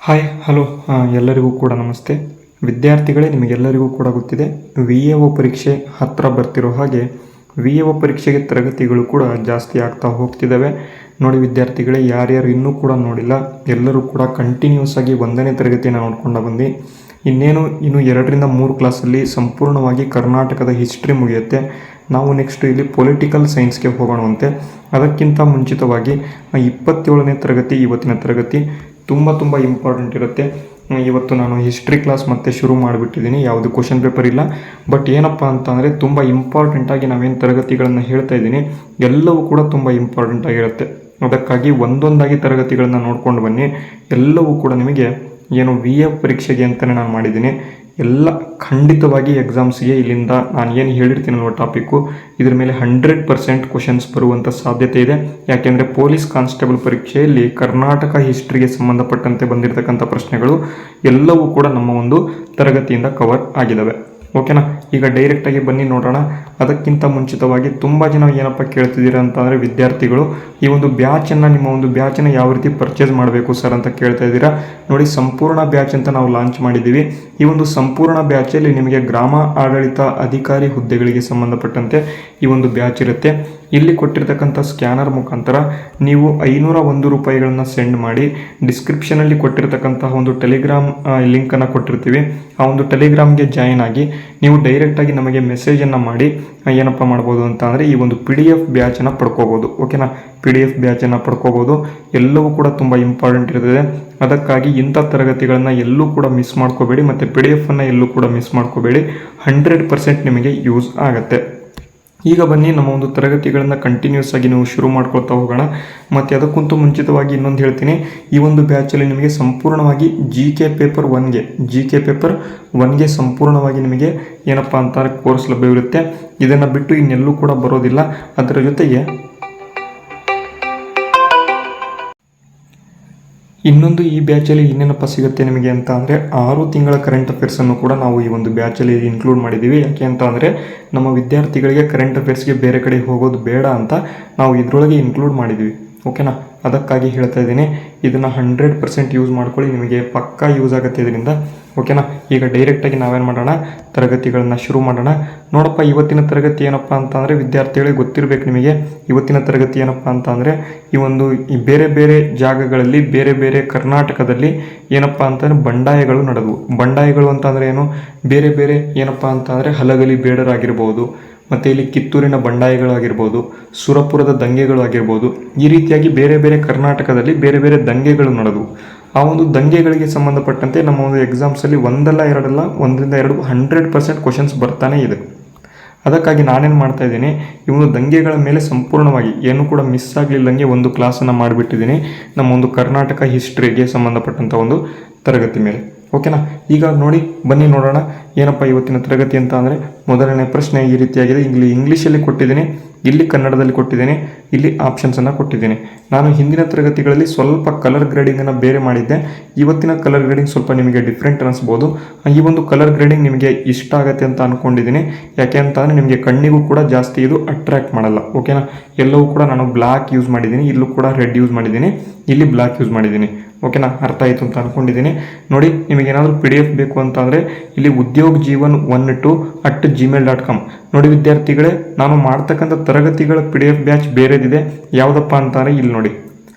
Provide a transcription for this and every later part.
Hi hello ಎಲ್ಲರಿಗೂ ಕೂಡ ನಮಸ್ತೆ. ವಿದ್ಯಾರ್ಥಿಗಳೇ, ನಿಮಗೆಲ್ಲರಿಗೂ ಕೂಡ ಗೊತ್ತಿದೆ VAO ಪರೀಕ್ಷೆ ಹತ್ತಿರ ಬರ್ತಿರೋ ಹಾಗೆ VAO ಪರೀಕ್ಷೆಗೆ ತರಗತಿಗಳು ಕೂಡ ಜಾಸ್ತಿ ಆಗ್ತಾ ಹೋಗ್ತಿದ್ದಾವೆ. ನೋಡಿ ವಿದ್ಯಾರ್ಥಿಗಳೇ, ಯಾರ್ಯಾರು ಇನ್ನೂ ಕೂಡ ನೋಡಿಲ್ಲ ಎಲ್ಲರೂ ಕೂಡ ಕಂಟಿನ್ಯೂಸ್ ಆಗಿ 1ನೇ ತರಗತಿಯನ್ನು ನೋಡ್ಕೊಂಡು ಬಂದು ಇನ್ನು 2-3 ಕ್ಲಾಸಲ್ಲಿ ಸಂಪೂರ್ಣವಾಗಿ ಕರ್ನಾಟಕದ ಹಿಸ್ಟ್ರಿ ಮುಗಿಯುತ್ತೆ. ನಾವು ನೆಕ್ಸ್ಟ್ ಇಲ್ಲಿ ಪೊಲಿಟಿಕಲ್ ಸೈನ್ಸ್ಗೆ ಹೋಗೋಣವಂತೆ. ಅದಕ್ಕಿಂತ ಮುಂಚಿತವಾಗಿ 27ನೇ ತರಗತಿ ಇವತ್ತಿನ ತರಗತಿ ತುಂಬ ಇಂಪಾರ್ಟೆಂಟ್ ಇರುತ್ತೆ. ಇವತ್ತು ನಾನು ಹಿಸ್ಟ್ರಿ ಕ್ಲಾಸ್ ಮತ್ತೆ ಶುರು ಮಾಡಿಬಿಟ್ಟಿದ್ದೀನಿ. ಯಾವುದು ಕ್ವಶನ್ ಪೇಪರ್ ಇಲ್ಲ, ಬಟ್ ಏನಪ್ಪ ಅಂತಂದರೆ ತುಂಬ ಇಂಪಾರ್ಟೆಂಟಾಗಿ ನಾವೇನು ತರಗತಿಗಳನ್ನು ಹೇಳ್ತಾ ಇದ್ದೀನಿ ಎಲ್ಲವೂ ಕೂಡ ತುಂಬ ಇಂಪಾರ್ಟೆಂಟ್ ಆಗಿರುತ್ತೆ. ಅದಕ್ಕಾಗಿ ಒಂದೊಂದಾಗಿ ತರಗತಿಗಳನ್ನು ನೋಡ್ಕೊಂಡು ಬನ್ನಿ. ಎಲ್ಲವೂ ಕೂಡ ನಿಮಗೆ ಏನು VA ಪರೀಕ್ಷೆಗೆ ಅಂತಲೇ ನಾನು ಮಾಡಿದ್ದೀನಿ. ಎಲ್ಲ ಖಂಡಿತವಾಗಿ ಎಕ್ಸಾಮ್ಸ್ಗೆ ಇಲ್ಲಿಂದ ನಾನು ಏನು ಹೇಳಿರ್ತೀನಲ್ವ ಟಾಪಿಕ್ಕು, ಇದ್ರ ಮೇಲೆ 100% ಕ್ವಶನ್ಸ್ ಬರುವಂಥ ಸಾಧ್ಯತೆ ಇದೆ. ಯಾಕೆಂದರೆ ಪೊಲೀಸ್ ಕಾನ್ಸ್ಟೇಬಲ್ ಪರೀಕ್ಷೆಯಲ್ಲಿ ಕರ್ನಾಟಕ ಹಿಸ್ಟ್ರಿಗೆ ಸಂಬಂಧಪಟ್ಟಂತೆ ಬಂದಿರತಕ್ಕಂಥ ಪ್ರಶ್ನೆಗಳು ಎಲ್ಲವೂ ಕೂಡ ನಮ್ಮ ಒಂದು ತರಗತಿಯಿಂದ ಕವರ್ ಆಗಿದ್ದಾವೆ. ಓಕೆನಾ? ಈಗ ಡೈರೆಕ್ಟಾಗಿ ಬನ್ನಿ ನೋಡೋಣ. ಅದಕ್ಕಿಂತ ಮುಂಚಿತವಾಗಿ ತುಂಬ ಜನ ಏನಪ್ಪ ಕೇಳ್ತಿದ್ದೀರಾ ಅಂತಂದರೆ ವಿದ್ಯಾರ್ಥಿಗಳು ಈ ಒಂದು ಬ್ಯಾಚನ್ನು ನಿಮ್ಮ ಒಂದು ಬ್ಯಾಚನ್ನು ಯಾವ ರೀತಿ ಪರ್ಚೇಸ್ ಮಾಡಬೇಕು ಸರ್ ಅಂತ ಕೇಳ್ತಾ ಇದ್ದೀರಾ. ನೋಡಿ, ಸಂಪೂರ್ಣ ಬ್ಯಾಚ್ ಅಂತ ನಾವು ಲಾಂಚ್ ಮಾಡಿದ್ದೀವಿ. ಈ ಒಂದು ಸಂಪೂರ್ಣ ಬ್ಯಾಚಲ್ಲಿ ನಿಮಗೆ ಗ್ರಾಮ ಆಡಳಿತ ಅಧಿಕಾರಿ ಹುದ್ದೆಗಳಿಗೆ ಸಂಬಂಧಪಟ್ಟಂತೆ ಈ ಒಂದು ಬ್ಯಾಚ್ ಇರುತ್ತೆ. ಇಲ್ಲಿ ಕೊಟ್ಟಿರ್ತಕ್ಕಂಥ ಸ್ಕ್ಯಾನರ್ ಮುಖಾಂತರ ನೀವು 501 ರೂಪಾಯಿಗಳನ್ನು ಸೆಂಡ್ ಮಾಡಿ ಡಿಸ್ಕ್ರಿಪ್ಷನಲ್ಲಿ ಕೊಟ್ಟಿರ್ತಕ್ಕಂತಹ ಒಂದು ಟೆಲಿಗ್ರಾಮ್ ಲಿಂಕನ್ನು ಕೊಟ್ಟಿರ್ತೀವಿ. ಆ ಒಂದು ಟೆಲಿಗ್ರಾಮ್ಗೆ ಜಾಯಿನ್ ಆಗಿ ನೀವು ಡೈರೆಕ್ಟಾಗಿ ನಮಗೆ ಮೆಸೇಜನ್ನು ಮಾಡಿ ಏನಪ್ಪ ಮಾಡ್ಬೋದು ಅಂತ ಅಂದರೆ ಈ ಒಂದು PDF ಬ್ಯಾಚನ್ನು ಪಡ್ಕೋಬೋದು. ಓಕೆನಾ? PDF ಬ್ಯಾಚನ್ನು ಪಡ್ಕೋಬೋದು. ಎಲ್ಲವೂ ಕೂಡ ತುಂಬ ಇಂಪಾರ್ಟೆಂಟ್ ಇರ್ತದೆ. ಅದಕ್ಕಾಗಿ ಇಂಥ ತರಗತಿಗಳನ್ನು ಎಲ್ಲೂ ಕೂಡ ಮಿಸ್ ಮಾಡ್ಕೋಬೇಡಿ, ಮತ್ತು PDF ಎಲ್ಲೂ ಕೂಡ ಮಿಸ್ ಮಾಡ್ಕೋಬೇಡಿ. 100% ನಿಮಗೆ ಯೂಸ್ ಆಗುತ್ತೆ. ಈಗ ಬನ್ನಿ ನಮ್ಮ ಒಂದು ತರಗತಿಗಳನ್ನು ಕಂಟಿನ್ಯೂಸ್ ಆಗಿ ನಾವು ಶುರು ಮಾಡ್ಕೊಳ್ತಾ ಹೋಗೋಣ. ಮತ್ತು ಅದಕ್ಕಿಂತ ಮುಂಚಿತವಾಗಿ ಇನ್ನೊಂದು ಹೇಳ್ತೀನಿ, ಈ ಒಂದು ಬ್ಯಾಚಲ್ಲಿ ನಿಮಗೆ ಸಂಪೂರ್ಣವಾಗಿ GK ಪೇಪರ್ 1ಗೆ ಸಂಪೂರ್ಣವಾಗಿ ನಿಮಗೆ ಏನಪ್ಪ ಅಂತಾರೆ ಕೋರ್ಸ್ ಲಭ್ಯವಿರುತ್ತೆ. ಇದನ್ನು ಬಿಟ್ಟು ಇನ್ನೆಲ್ಲೂ ಕೂಡ ಬರೋದಿಲ್ಲ. ಅದರ ಜೊತೆಗೆ ಇನ್ನೊಂದು ಈ ಬ್ಯಾಚಲ್ಲಿ ಇನ್ನೇನಪ್ಪ ಸಿಗುತ್ತೆ ನಿಮಗೆ ಅಂತ ಅಂದರೆ 6 ತಿಂಗಳ ಕರೆಂಟ್ ಅಫೇರ್ಸನ್ನು ಕೂಡ ನಾವು ಈ ಒಂದು ಬ್ಯಾಚಲ್ಲಿ ಇನ್ಕ್ಲೂಡ್ ಮಾಡಿದ್ದೀವಿ. ಯಾಕೆ ಅಂತ ಅಂದರೆ ನಮ್ಮ ವಿದ್ಯಾರ್ಥಿಗಳಿಗೆ ಕರೆಂಟ್ ಅಫೇರ್ಸ್ಗೆ ಬೇರೆ ಕಡೆ ಹೋಗೋದು ಬೇಡ ಅಂತ ನಾವು ಇದರೊಳಗೆ ಇನ್ಕ್ಲೂಡ್ ಮಾಡಿದ್ದೀವಿ. ಓಕೆನಾ? ಅದಕ್ಕಾಗಿ ಹೇಳ್ತಾ ಇದ್ದೀನಿ, ಇದನ್ನು 100% ಯೂಸ್ ಮಾಡ್ಕೊಳ್ಳಿ. ನಿಮಗೆ ಪಕ್ಕಾ ಯೂಸ್ ಆಗುತ್ತೆ ಇದರಿಂದ. ಓಕೆನಾ? ಈಗ ಡೈರೆಕ್ಟಾಗಿ ನಾವೇನು ಮಾಡೋಣ, ತರಗತಿಗಳನ್ನು ಶುರು ಮಾಡೋಣ. ನೋಡಪ್ಪ, ಇವತ್ತಿನ ತರಗತಿ ಏನಪ್ಪ ಅಂತ ಅಂದರೆ ವಿದ್ಯಾರ್ಥಿಗಳಿಗೆ ಗೊತ್ತಿರಬೇಕು ನಿಮಗೆ. ಇವತ್ತಿನ ತರಗತಿ ಏನಪ್ಪ ಅಂತ ಅಂದರೆ ಈ ಬೇರೆ ಬೇರೆ ಜಾಗಗಳಲ್ಲಿ ಬೇರೆ ಬೇರೆ ಕರ್ನಾಟಕದಲ್ಲಿ ಏನಪ್ಪ ಅಂತಂದರೆ ಬಂಡಾಯಗಳು ನಡೆದವು. ಬಂಡಾಯಗಳು ಅಂತಂದರೆ ಏನು? ಬೇರೆ ಬೇರೆ ಏನಪ್ಪ ಅಂತ ಅಂದರೆ ಹಲಗಲಿ ಬೇಡರಾಗಿರ್ಬೋದು, ಮತ್ತು ಇಲ್ಲಿ ಕಿತ್ತೂರಿನ ಬಂಡಾಯಗಳಾಗಿರ್ಬೋದು, ಸುರಪುರದ ದಂಗೆಗಳು ಆಗಿರ್ಬೋದು. ಈ ರೀತಿಯಾಗಿ ಬೇರೆ ಬೇರೆ ಕರ್ನಾಟಕದಲ್ಲಿ ಬೇರೆ ಬೇರೆ ದಂಗೆಗಳು ನಡೆದವು. ಆ ಒಂದು ದಂಗೆಗಳಿಗೆ ಸಂಬಂಧಪಟ್ಟಂತೆ ನಮ್ಮ ಒಂದು ಎಕ್ಸಾಮ್ಸಲ್ಲಿ 1-2 100% ಕ್ವಶನ್ಸ್ ಬರ್ತಾನೆ ಇದೆ. ಅದಕ್ಕಾಗಿ ನಾನೇನು ಮಾಡ್ತಾ ಇದ್ದೀನಿ, ಈ ಒಂದು ದಂಗೆಗಳ ಮೇಲೆ ಸಂಪೂರ್ಣವಾಗಿ ಏನು ಕೂಡ ಮಿಸ್ ಆಗಲಿಲ್ಲಂಗೆ ಒಂದು ಕ್ಲಾಸನ್ನು ಮಾಡಿಬಿಟ್ಟಿದ್ದೀನಿ ನಮ್ಮ ಒಂದು ಕರ್ನಾಟಕ ಹಿಸ್ಟ್ರಿಗೆ ಸಂಬಂಧಪಟ್ಟಂಥ ಒಂದು ತರಗತಿ ಮೇಲೆ. ಓಕೆನಾ? ಈಗ ನೋಡಿ ಬನ್ನಿ ನೋಡೋಣ ಏನಪ್ಪ ಇವತ್ತಿನ ತರಗತಿ ಅಂತ ಅಂದರೆ ಮೊದಲನೇ ಪ್ರಶ್ನೆ ಈ ರೀತಿಯಾಗಿದೆ. ಇಲ್ಲಿ ಇಂಗ್ಲೀಷಲ್ಲಿ ಕೊಟ್ಟಿದ್ದೀನಿ, ಇಲ್ಲಿ ಕನ್ನಡದಲ್ಲಿ ಕೊಟ್ಟಿದ್ದೀನಿ, ಇಲ್ಲಿ ಆಪ್ಷನ್ಸನ್ನು ಕೊಟ್ಟಿದ್ದೀನಿ. ನಾನು ಹಿಂದಿನ ತರಗತಿಗಳಲ್ಲಿ ಸ್ವಲ್ಪ ಕಲರ್ ಗ್ರೇಡಿಂಗನ್ನು ಬೇರೆ ಮಾಡಿದ್ದೆ. ಇವತ್ತಿನ ಕಲರ್ ಗ್ರೇಡಿಂಗ್ ಸ್ವಲ್ಪ ನಿಮಗೆ ಡಿಫ್ರೆಂಟ್ ಅನಿಸ್ಬೋದು. ಈ ಒಂದು ಕಲರ್ ಗ್ರೇಡಿಂಗ್ ನಿಮಗೆ ಇಷ್ಟ ಆಗುತ್ತೆ ಅಂತ ಅಂದ್ಕೊಂಡಿದ್ದೀನಿ. ಯಾಕೆ ಅಂತ ಅಂದರೆ ನಿಮಗೆ ಕಣ್ಣಿಗೂ ಕೂಡ ಜಾಸ್ತಿ ಇದು ಅಟ್ರ್ಯಾಕ್ಟ್ ಮಾಡಲ್ಲ. ಓಕೆನಾ? ಎಲ್ಲವೂ ಕೂಡ ನಾನು ಬ್ಲ್ಯಾಕ್ ಯೂಸ್ ಮಾಡಿದ್ದೀನಿ, ಇಲ್ಲೂ ಕೂಡ ರೆಡ್ ಯೂಸ್ ಮಾಡಿದ್ದೀನಿ, ಇಲ್ಲಿ ಬ್ಲ್ಯಾಕ್ ಯೂಸ್ ಮಾಡಿದ್ದೀನಿ. ಓಕೆನಾ? ಅರ್ಥ ಆಯಿತು ಅಂತ ಅಂದ್ಕೊಂಡಿದ್ದೀನಿ. ನೋಡಿ, ನಿಮಗೇನಾದರೂ PDF ಬೇಕು ಅಂತ ಅಂದರೆ ಇಲ್ಲಿ udyogjeevan12@gmail.com. ನೋಡಿ ವಿದ್ಯಾರ್ಥಿಗಳೇ, ನಾನು ಮಾಡ್ತಕ್ಕಂಥ ತರಗತಿಗಳ PDF ಬ್ಯಾಚ್ ಬೇರೆದಿದೆ. ಯಾವುದಪ್ಪ ಅಂತಾರೆ ಇಲ್ಲಿ ನೋಡಿ,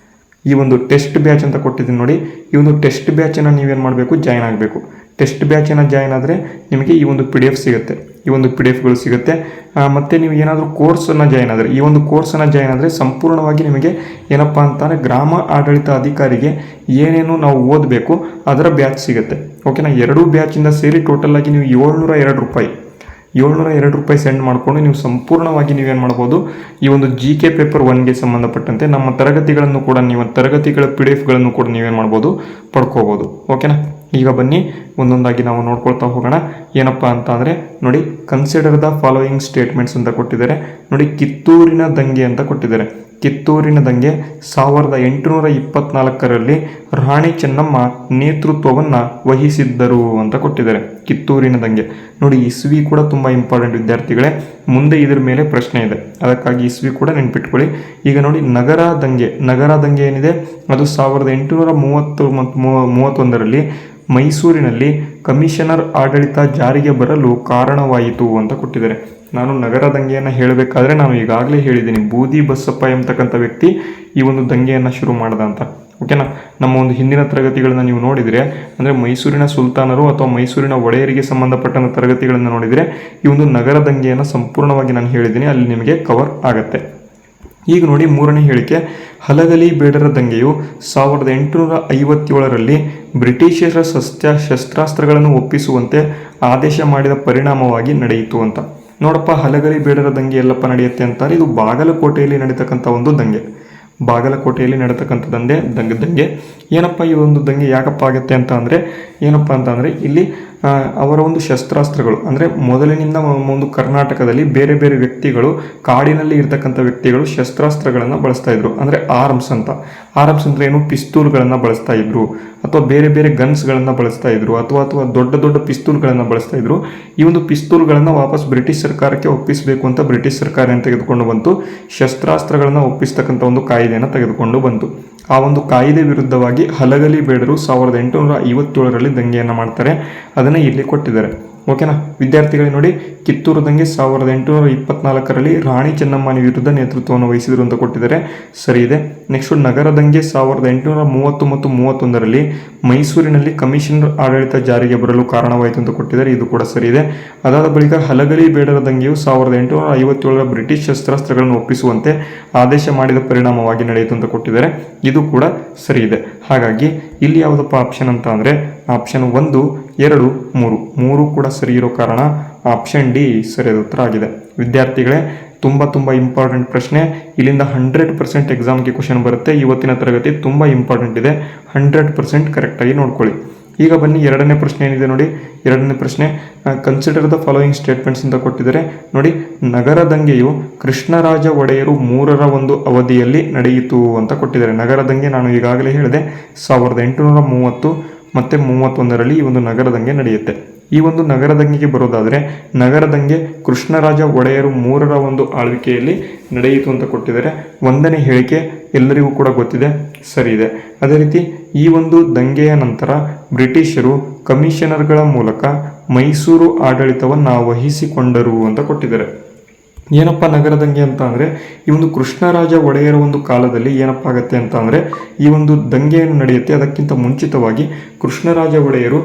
ಈ ಒಂದು ಟೆಸ್ಟ್ ಬ್ಯಾಚ್ ಅಂತ ಕೊಟ್ಟಿದ್ದೀನಿ ನೋಡಿ. ಈ ಒಂದು ಟೆಸ್ಟ್ ಬ್ಯಾಚನ್ನು ನೀವೇನು ಮಾಡಬೇಕು, ಜಾಯ್ನ್ ಆಗಬೇಕು. ಟೆಸ್ಟ್ ಬ್ಯಾಚನ್ನು ಜಾಯ್ನ್ ಆದರೆ ನಿಮಗೆ ಈ ಒಂದು PDF ಸಿಗುತ್ತೆ, ಈ ಒಂದು PDFಗಳು ಸಿಗುತ್ತೆ. ಮತ್ತು ನೀವು ಏನಾದರೂ ಕೋರ್ಸನ್ನು ಜಾಯ್ನ್ ಆದರೆ, ಈ ಒಂದು ಕೋರ್ಸನ್ನು ಜಾಯ್ನ್ ಆದರೆ ಸಂಪೂರ್ಣವಾಗಿ ನಿಮಗೆ ಏನಪ್ಪ ಅಂತಾರೆ ಗ್ರಾಮ ಆಡಳಿತ ಅಧಿಕಾರಿಗೆ ಏನೇನು ನಾವು ಓದಬೇಕು ಅದರ ಬ್ಯಾಚ್ ಸಿಗುತ್ತೆ. ಓಕೆನಾ? 2 ಬ್ಯಾಚಿಂದ ಸೇರಿ ಟೋಟಲಾಗಿ ನೀವು 702 ರೂಪಾಯಿ ಸೆಂಡ್ ಮಾಡಿಕೊಂಡು ನೀವು ಸಂಪೂರ್ಣವಾಗಿ ನೀವೇನು ಮಾಡ್ಬೋದು, ಈ ಒಂದು GK ಪೇಪರ್ 1ಗೆ ಸಂಬಂಧಪಟ್ಟಂತೆ ನಮ್ಮ ತರಗತಿಗಳನ್ನು ಕೂಡ ತರಗತಿಗಳ PDFಗಳನ್ನು ಕೂಡ ನೀವೇನು ಮಾಡ್ಬೋದು, ಪಡ್ಕೋಬೋದು. ಓಕೆನಾ? ಈಗ ಬನ್ನಿ ಒಂದೊಂದಾಗಿ ನಾವು ನೋಡ್ಕೊಳ್ತಾ ಹೋಗೋಣ. ಏನಪ್ಪ ಅಂತ ಅಂದರೆ ನೋಡಿ, ಕನ್ಸಿಡರ್ ದ ಫಾಲೋಯಿಂಗ್ ಸ್ಟೇಟ್ಮೆಂಟ್ಸ್ ಅಂತ ಕೊಟ್ಟಿದ್ದಾರೆ. ನೋಡಿ, ಕಿತ್ತೂರಿನ ದಂಗೆ ಅಂತ ಕೊಟ್ಟಿದ್ದಾರೆ. ಕಿತ್ತೂರಿನ ದಂಗೆ 1824ರಲ್ಲಿ ರಾಣಿ ಚೆನ್ನಮ್ಮ ನೇತೃತ್ವವನ್ನು ವಹಿಸಿದ್ದರು ಅಂತ ಕೊಟ್ಟಿದ್ದಾರೆ. ಕಿತ್ತೂರಿನ ದಂಗೆ ನೋಡಿ, ಇಸ್ವಿ ಕೂಡ ತುಂಬ ಇಂಪಾರ್ಟೆಂಟ್ ವಿದ್ಯಾರ್ಥಿಗಳೇ, ಮುಂದೆ ಇದ್ರ ಮೇಲೆ ಪ್ರಶ್ನೆ ಇದೆ, ಅದಕ್ಕಾಗಿ ಇಸ್ವಿ ಕೂಡ ನೆನ್ಪಿಟ್ಕೊಳ್ಳಿ. ಈಗ ನೋಡಿ, ನಗರ ದಂಗೆ ಏನಿದೆ ಅದು 1831ರಲ್ಲಿ ಮೈಸೂರಿನಲ್ಲಿ ಕಮಿಷನರ್ ಆಡಳಿತ ಜಾರಿಗೆ ಬರಲು ಕಾರಣವಾಯಿತು ಅಂತ ಕೊಟ್ಟಿದ್ದಾರೆ. ನಾನು ನಗರ ದಂಗೆಯನ್ನು ಹೇಳಬೇಕಾದ್ರೆ ನಾನು ಈಗಾಗಲೇ ಹೇಳಿದ್ದೀನಿ, ಬೂದಿ ಬಸಪ್ಪ ಎಂಬತಕ್ಕಂಥ ವ್ಯಕ್ತಿ ಈ ಒಂದು ದಂಗೆಯನ್ನು ಶುರು ಮಾಡ್ದ ಅಂತ. ಓಕೆನಾ, ನಮ್ಮ ಒಂದು ಹಿಂದಿನ ತರಗತಿಗಳನ್ನು ನೀವು ನೋಡಿದರೆ, ಅಂದರೆ ಮೈಸೂರಿನ ಸುಲ್ತಾನರು ಅಥವಾ ಮೈಸೂರಿನ ಒಡೆಯರಿಗೆ ಸಂಬಂಧಪಟ್ಟಂಥ ತರಗತಿಗಳನ್ನು ನೋಡಿದರೆ ಈ ಒಂದು ನಗರ ದಂಗೆಯನ್ನು ಸಂಪೂರ್ಣವಾಗಿ ನಾನು ಹೇಳಿದ್ದೀನಿ, ಅಲ್ಲಿ ನಿಮಗೆ ಕವರ್ ಆಗುತ್ತೆ. ಈಗ ನೋಡಿ, ಮೂರನೇ ಹೇಳಿಕೆ, ಹಲಗಲಿ ಬೇಡರ ದಂಗೆಯು 1857ರಲ್ಲಿ ಬ್ರಿಟಿಷರ ಶಸ್ತ್ರಾಸ್ತ್ರಗಳನ್ನು ಒಪ್ಪಿಸುವಂತೆ ಆದೇಶ ಮಾಡಿದ ಪರಿಣಾಮವಾಗಿ ನಡೆಯಿತು ಅಂತ. ನೋಡಪ್ಪ, ಹಲಗಲಿ ಬೇಡರ ದಂಗೆ ಎಲ್ಲಪ್ಪ ನಡೆಯುತ್ತೆ ಅಂತಾರೆ, ಇದು ಬಾಗಲಕೋಟೆಯಲ್ಲಿ ನಡೀತಕ್ಕಂಥ ಒಂದು ದಂಗೆ. ಬಾಗಲಕೋಟೆಯಲ್ಲಿ ನಡೀತಕ್ಕಂಥದ್ದಂದೆ ದಂಗೆ ಏನಪ್ಪ ಈ ಒಂದು ದಂಗೆ ಯಾಕಪ್ಪ ಆಗುತ್ತೆ ಅಂತ ಅಂದರೆ, ಏನಪ್ಪ ಅಂತ ಅಂದರೆ ಇಲ್ಲಿ ಅವರ ಒಂದು ಶಸ್ತ್ರಾಸ್ತ್ರಗಳು, ಅಂದರೆ ಮೊದಲಿನಿಂದ ಒಂದು ಕರ್ನಾಟಕದಲ್ಲಿ ಬೇರೆ ಬೇರೆ ವ್ಯಕ್ತಿಗಳು, ಕಾಡಿನಲ್ಲಿ ಇರ್ತಕ್ಕಂಥ ವ್ಯಕ್ತಿಗಳು ಶಸ್ತ್ರಾಸ್ತ್ರಗಳನ್ನು ಬಳಸ್ತಾ ಇದ್ರು. ಅಂದರೆ ಆರ್ಮ್ಸ್ ಅಂದರೆ ಏನು, ಪಿಸ್ತೂಲ್ಗಳನ್ನು ಬಳಸ್ತಾ ಇದ್ರು, ಅಥವಾ ಬೇರೆ ಬೇರೆ ಗನ್ಸ್ಗಳನ್ನು ಬಳಸ್ತಾ ಇದ್ರು, ಅಥವಾ ದೊಡ್ಡ ದೊಡ್ಡ ಪಿಸ್ತೂಲ್ಗಳನ್ನು ಬಳಸ್ತಾ ಇದ್ರು. ಈ ಒಂದು ಪಿಸ್ತೂಲ್ಗಳನ್ನು ವಾಪಸ್ ಬ್ರಿಟಿಷ್ ಸರ್ಕಾರಕ್ಕೆ ಒಪ್ಪಿಸಬೇಕು ಅಂತ ಬ್ರಿಟಿಷ್ ಸರ್ಕಾರ ಏನು ತೆಗೆದುಕೊಂಡು ಬಂತು, ಶಸ್ತ್ರಾಸ್ತ್ರಗಳನ್ನು ಒಪ್ಪಿಸ್ತಕ್ಕಂಥ ಒಂದು ಕಾಯ್ದೆಯನ್ನು ತೆಗೆದುಕೊಂಡು ಬಂತು. ಆ ಒಂದು ಕಾಯ್ದೆ ವಿರುದ್ಧವಾಗಿ ಹಲಗಲಿ ಬೇಡರು 1857ರಲ್ಲಿ ದಂಗೆಯನ್ನು ಮಾಡ್ತಾರೆ. ಅದನ್ನು ಇಲ್ಲಿ ಕೊಟ್ಟಿದ್ದಾರೆ. ಓಕೆನಾ ವಿದ್ಯಾರ್ಥಿಗಳೇ, ನೋಡಿ, ಕಿತ್ತೂರು ದಂಗೆ 1824ರಲ್ಲಿ ರಾಣಿ ಚೆನ್ನಮ್ಮನ ವಿರುದ್ಧ ನೇತೃತ್ವವನ್ನು ವಹಿಸಿದರು ಅಂತ ಕೊಟ್ಟಿದ್ದಾರೆ, ಸರಿ ಇದೆ. ನೆಕ್ಸ್ಟ್ ನಗರ ದಂಗೆ 1830 ಮತ್ತು 31ರಲ್ಲಿ ಮೈಸೂರಿನಲ್ಲಿ ಕಮಿಷನರ್ ಆಡಳಿತ ಜಾರಿಗೆ ಬರಲು ಕಾರಣವಾಯಿತು ಅಂತ ಕೊಟ್ಟಿದ್ದಾರೆ, ಇದು ಕೂಡ ಸರಿ ಇದೆ. ಅದಾದ ಬಳಿಕ ಹಲಗಲಿ ಬೇಡರ ದಂಗೆಯು 1857ರ ಬ್ರಿಟಿಷ್ ಶಸ್ತ್ರಾಸ್ತ್ರಗಳನ್ನು ಒಪ್ಪಿಸುವಂತೆ ಆದೇಶ ಮಾಡಿದ ಪರಿಣಾಮವಾಗಿ ನಡೆಯಿತು ಅಂತ ಕೊಟ್ಟಿದ್ದಾರೆ, ಇದು ಕೂಡ ಸರಿ ಇದೆ. ಹಾಗಾಗಿ ಇಲ್ಲಿ ಯಾವುದಪ್ಪ ಆಪ್ಷನ್ ಅಂತ ಅಂದರೆ ಆಪ್ಷನ್ 1, 2, 3 ಕೂಡ ಸರಿ ಇರೋ ಕಾರಣ ಆಪ್ಷನ್ ಡಿ ಸರಿಯಾದ ಉತ್ತರ ಆಗಿದೆ. ವಿದ್ಯಾರ್ಥಿಗಳೇ, ತುಂಬ ಇಂಪಾರ್ಟೆಂಟ್ ಪ್ರಶ್ನೆ, ಇಲ್ಲಿಂದ 100% ಎಕ್ಸಾಮ್ಗೆ ಕ್ವಶನ್ ಬರುತ್ತೆ. ಇವತ್ತಿನ ತರಗತಿ ತುಂಬ ಇಂಪಾರ್ಟೆಂಟ್ ಇದೆ, 100% ಕರೆಕ್ಟಾಗಿ ನೋಡ್ಕೊಳ್ಳಿ. ಈಗ ಬನ್ನಿ, ಎರಡನೇ ಪ್ರಶ್ನೆ ಏನಿದೆ ನೋಡಿ. ಎರಡನೇ ಪ್ರಶ್ನೆ, ಕನ್ಸಿಡರ್ ದ ಫಾಲೋಯಿಂಗ್ ಸ್ಟೇಟ್ಮೆಂಟ್ಸ್ ಅಂತ ಕೊಟ್ಟಿದ್ದಾರೆ ನೋಡಿ. ನಗರ ದಂಗೆಯು ಕೃಷ್ಣರಾಜ ಒಡೆಯರು 3ರ ಒಂದು ಅವಧಿಯಲ್ಲಿ ನಡೆಯಿತು ಅಂತ ಕೊಟ್ಟಿದ್ದಾರೆ. ನಗರ ದಂಗೆ ನಾನು ಈಗಾಗಲೇ ಹೇಳಿದೆ 1830 ಮತ್ತು 31ರಲ್ಲಿ ಈ ಒಂದು ನಗರ ದಂಗೆ ನಡೆಯುತ್ತೆ. ಈ ಒಂದು ನಗರ ದಂಗೆಗೆ ಬರೋದಾದರೆ ನಗರ ದಂಗೆ ಕೃಷ್ಣರಾಜ ಒಡೆಯರು 3ರ ಒಂದು ಆಳ್ವಿಕೆಯಲ್ಲಿ ನಡೆಯಿತು ಅಂತ ಕೊಟ್ಟಿದ್ದಾರೆ. ಒಂದನೇ ಹೇಳಿಕೆ ಎಲ್ಲರಿಗೂ ಕೂಡ ಗೊತ್ತಿದೆ, ಸರಿ ಇದೆ. ಅದೇ ರೀತಿ ಈ ಒಂದು ದಂಗೆಯ ನಂತರ ಬ್ರಿಟಿಷರು ಕಮಿಷನರ್ಗಳ ಮೂಲಕ ಮೈಸೂರು ಆಡಳಿತವನ್ನು ವಹಿಸಿಕೊಂಡರು ಅಂತ ಕೊಟ್ಟಿದ್ದಾರೆ. ಏನಪ್ಪ ನಗರ ದಂಗೆ ಅಂತ ಅಂದರೆ, ಈ ಒಂದು ಕೃಷ್ಣರಾಜ ಒಡೆಯರ ಒಂದು ಕಾಲದಲ್ಲಿ ಏನಪ್ಪ ಆಗುತ್ತೆ ಅಂತ ಅಂದರೆ, ಈ ಒಂದು ದಂಗೆಯನ್ನು ನಡೆಯುತ್ತೆ. ಅದಕ್ಕಿಂತ ಮುಂಚಿತವಾಗಿ ಕೃಷ್ಣರಾಜ ಒಡೆಯರು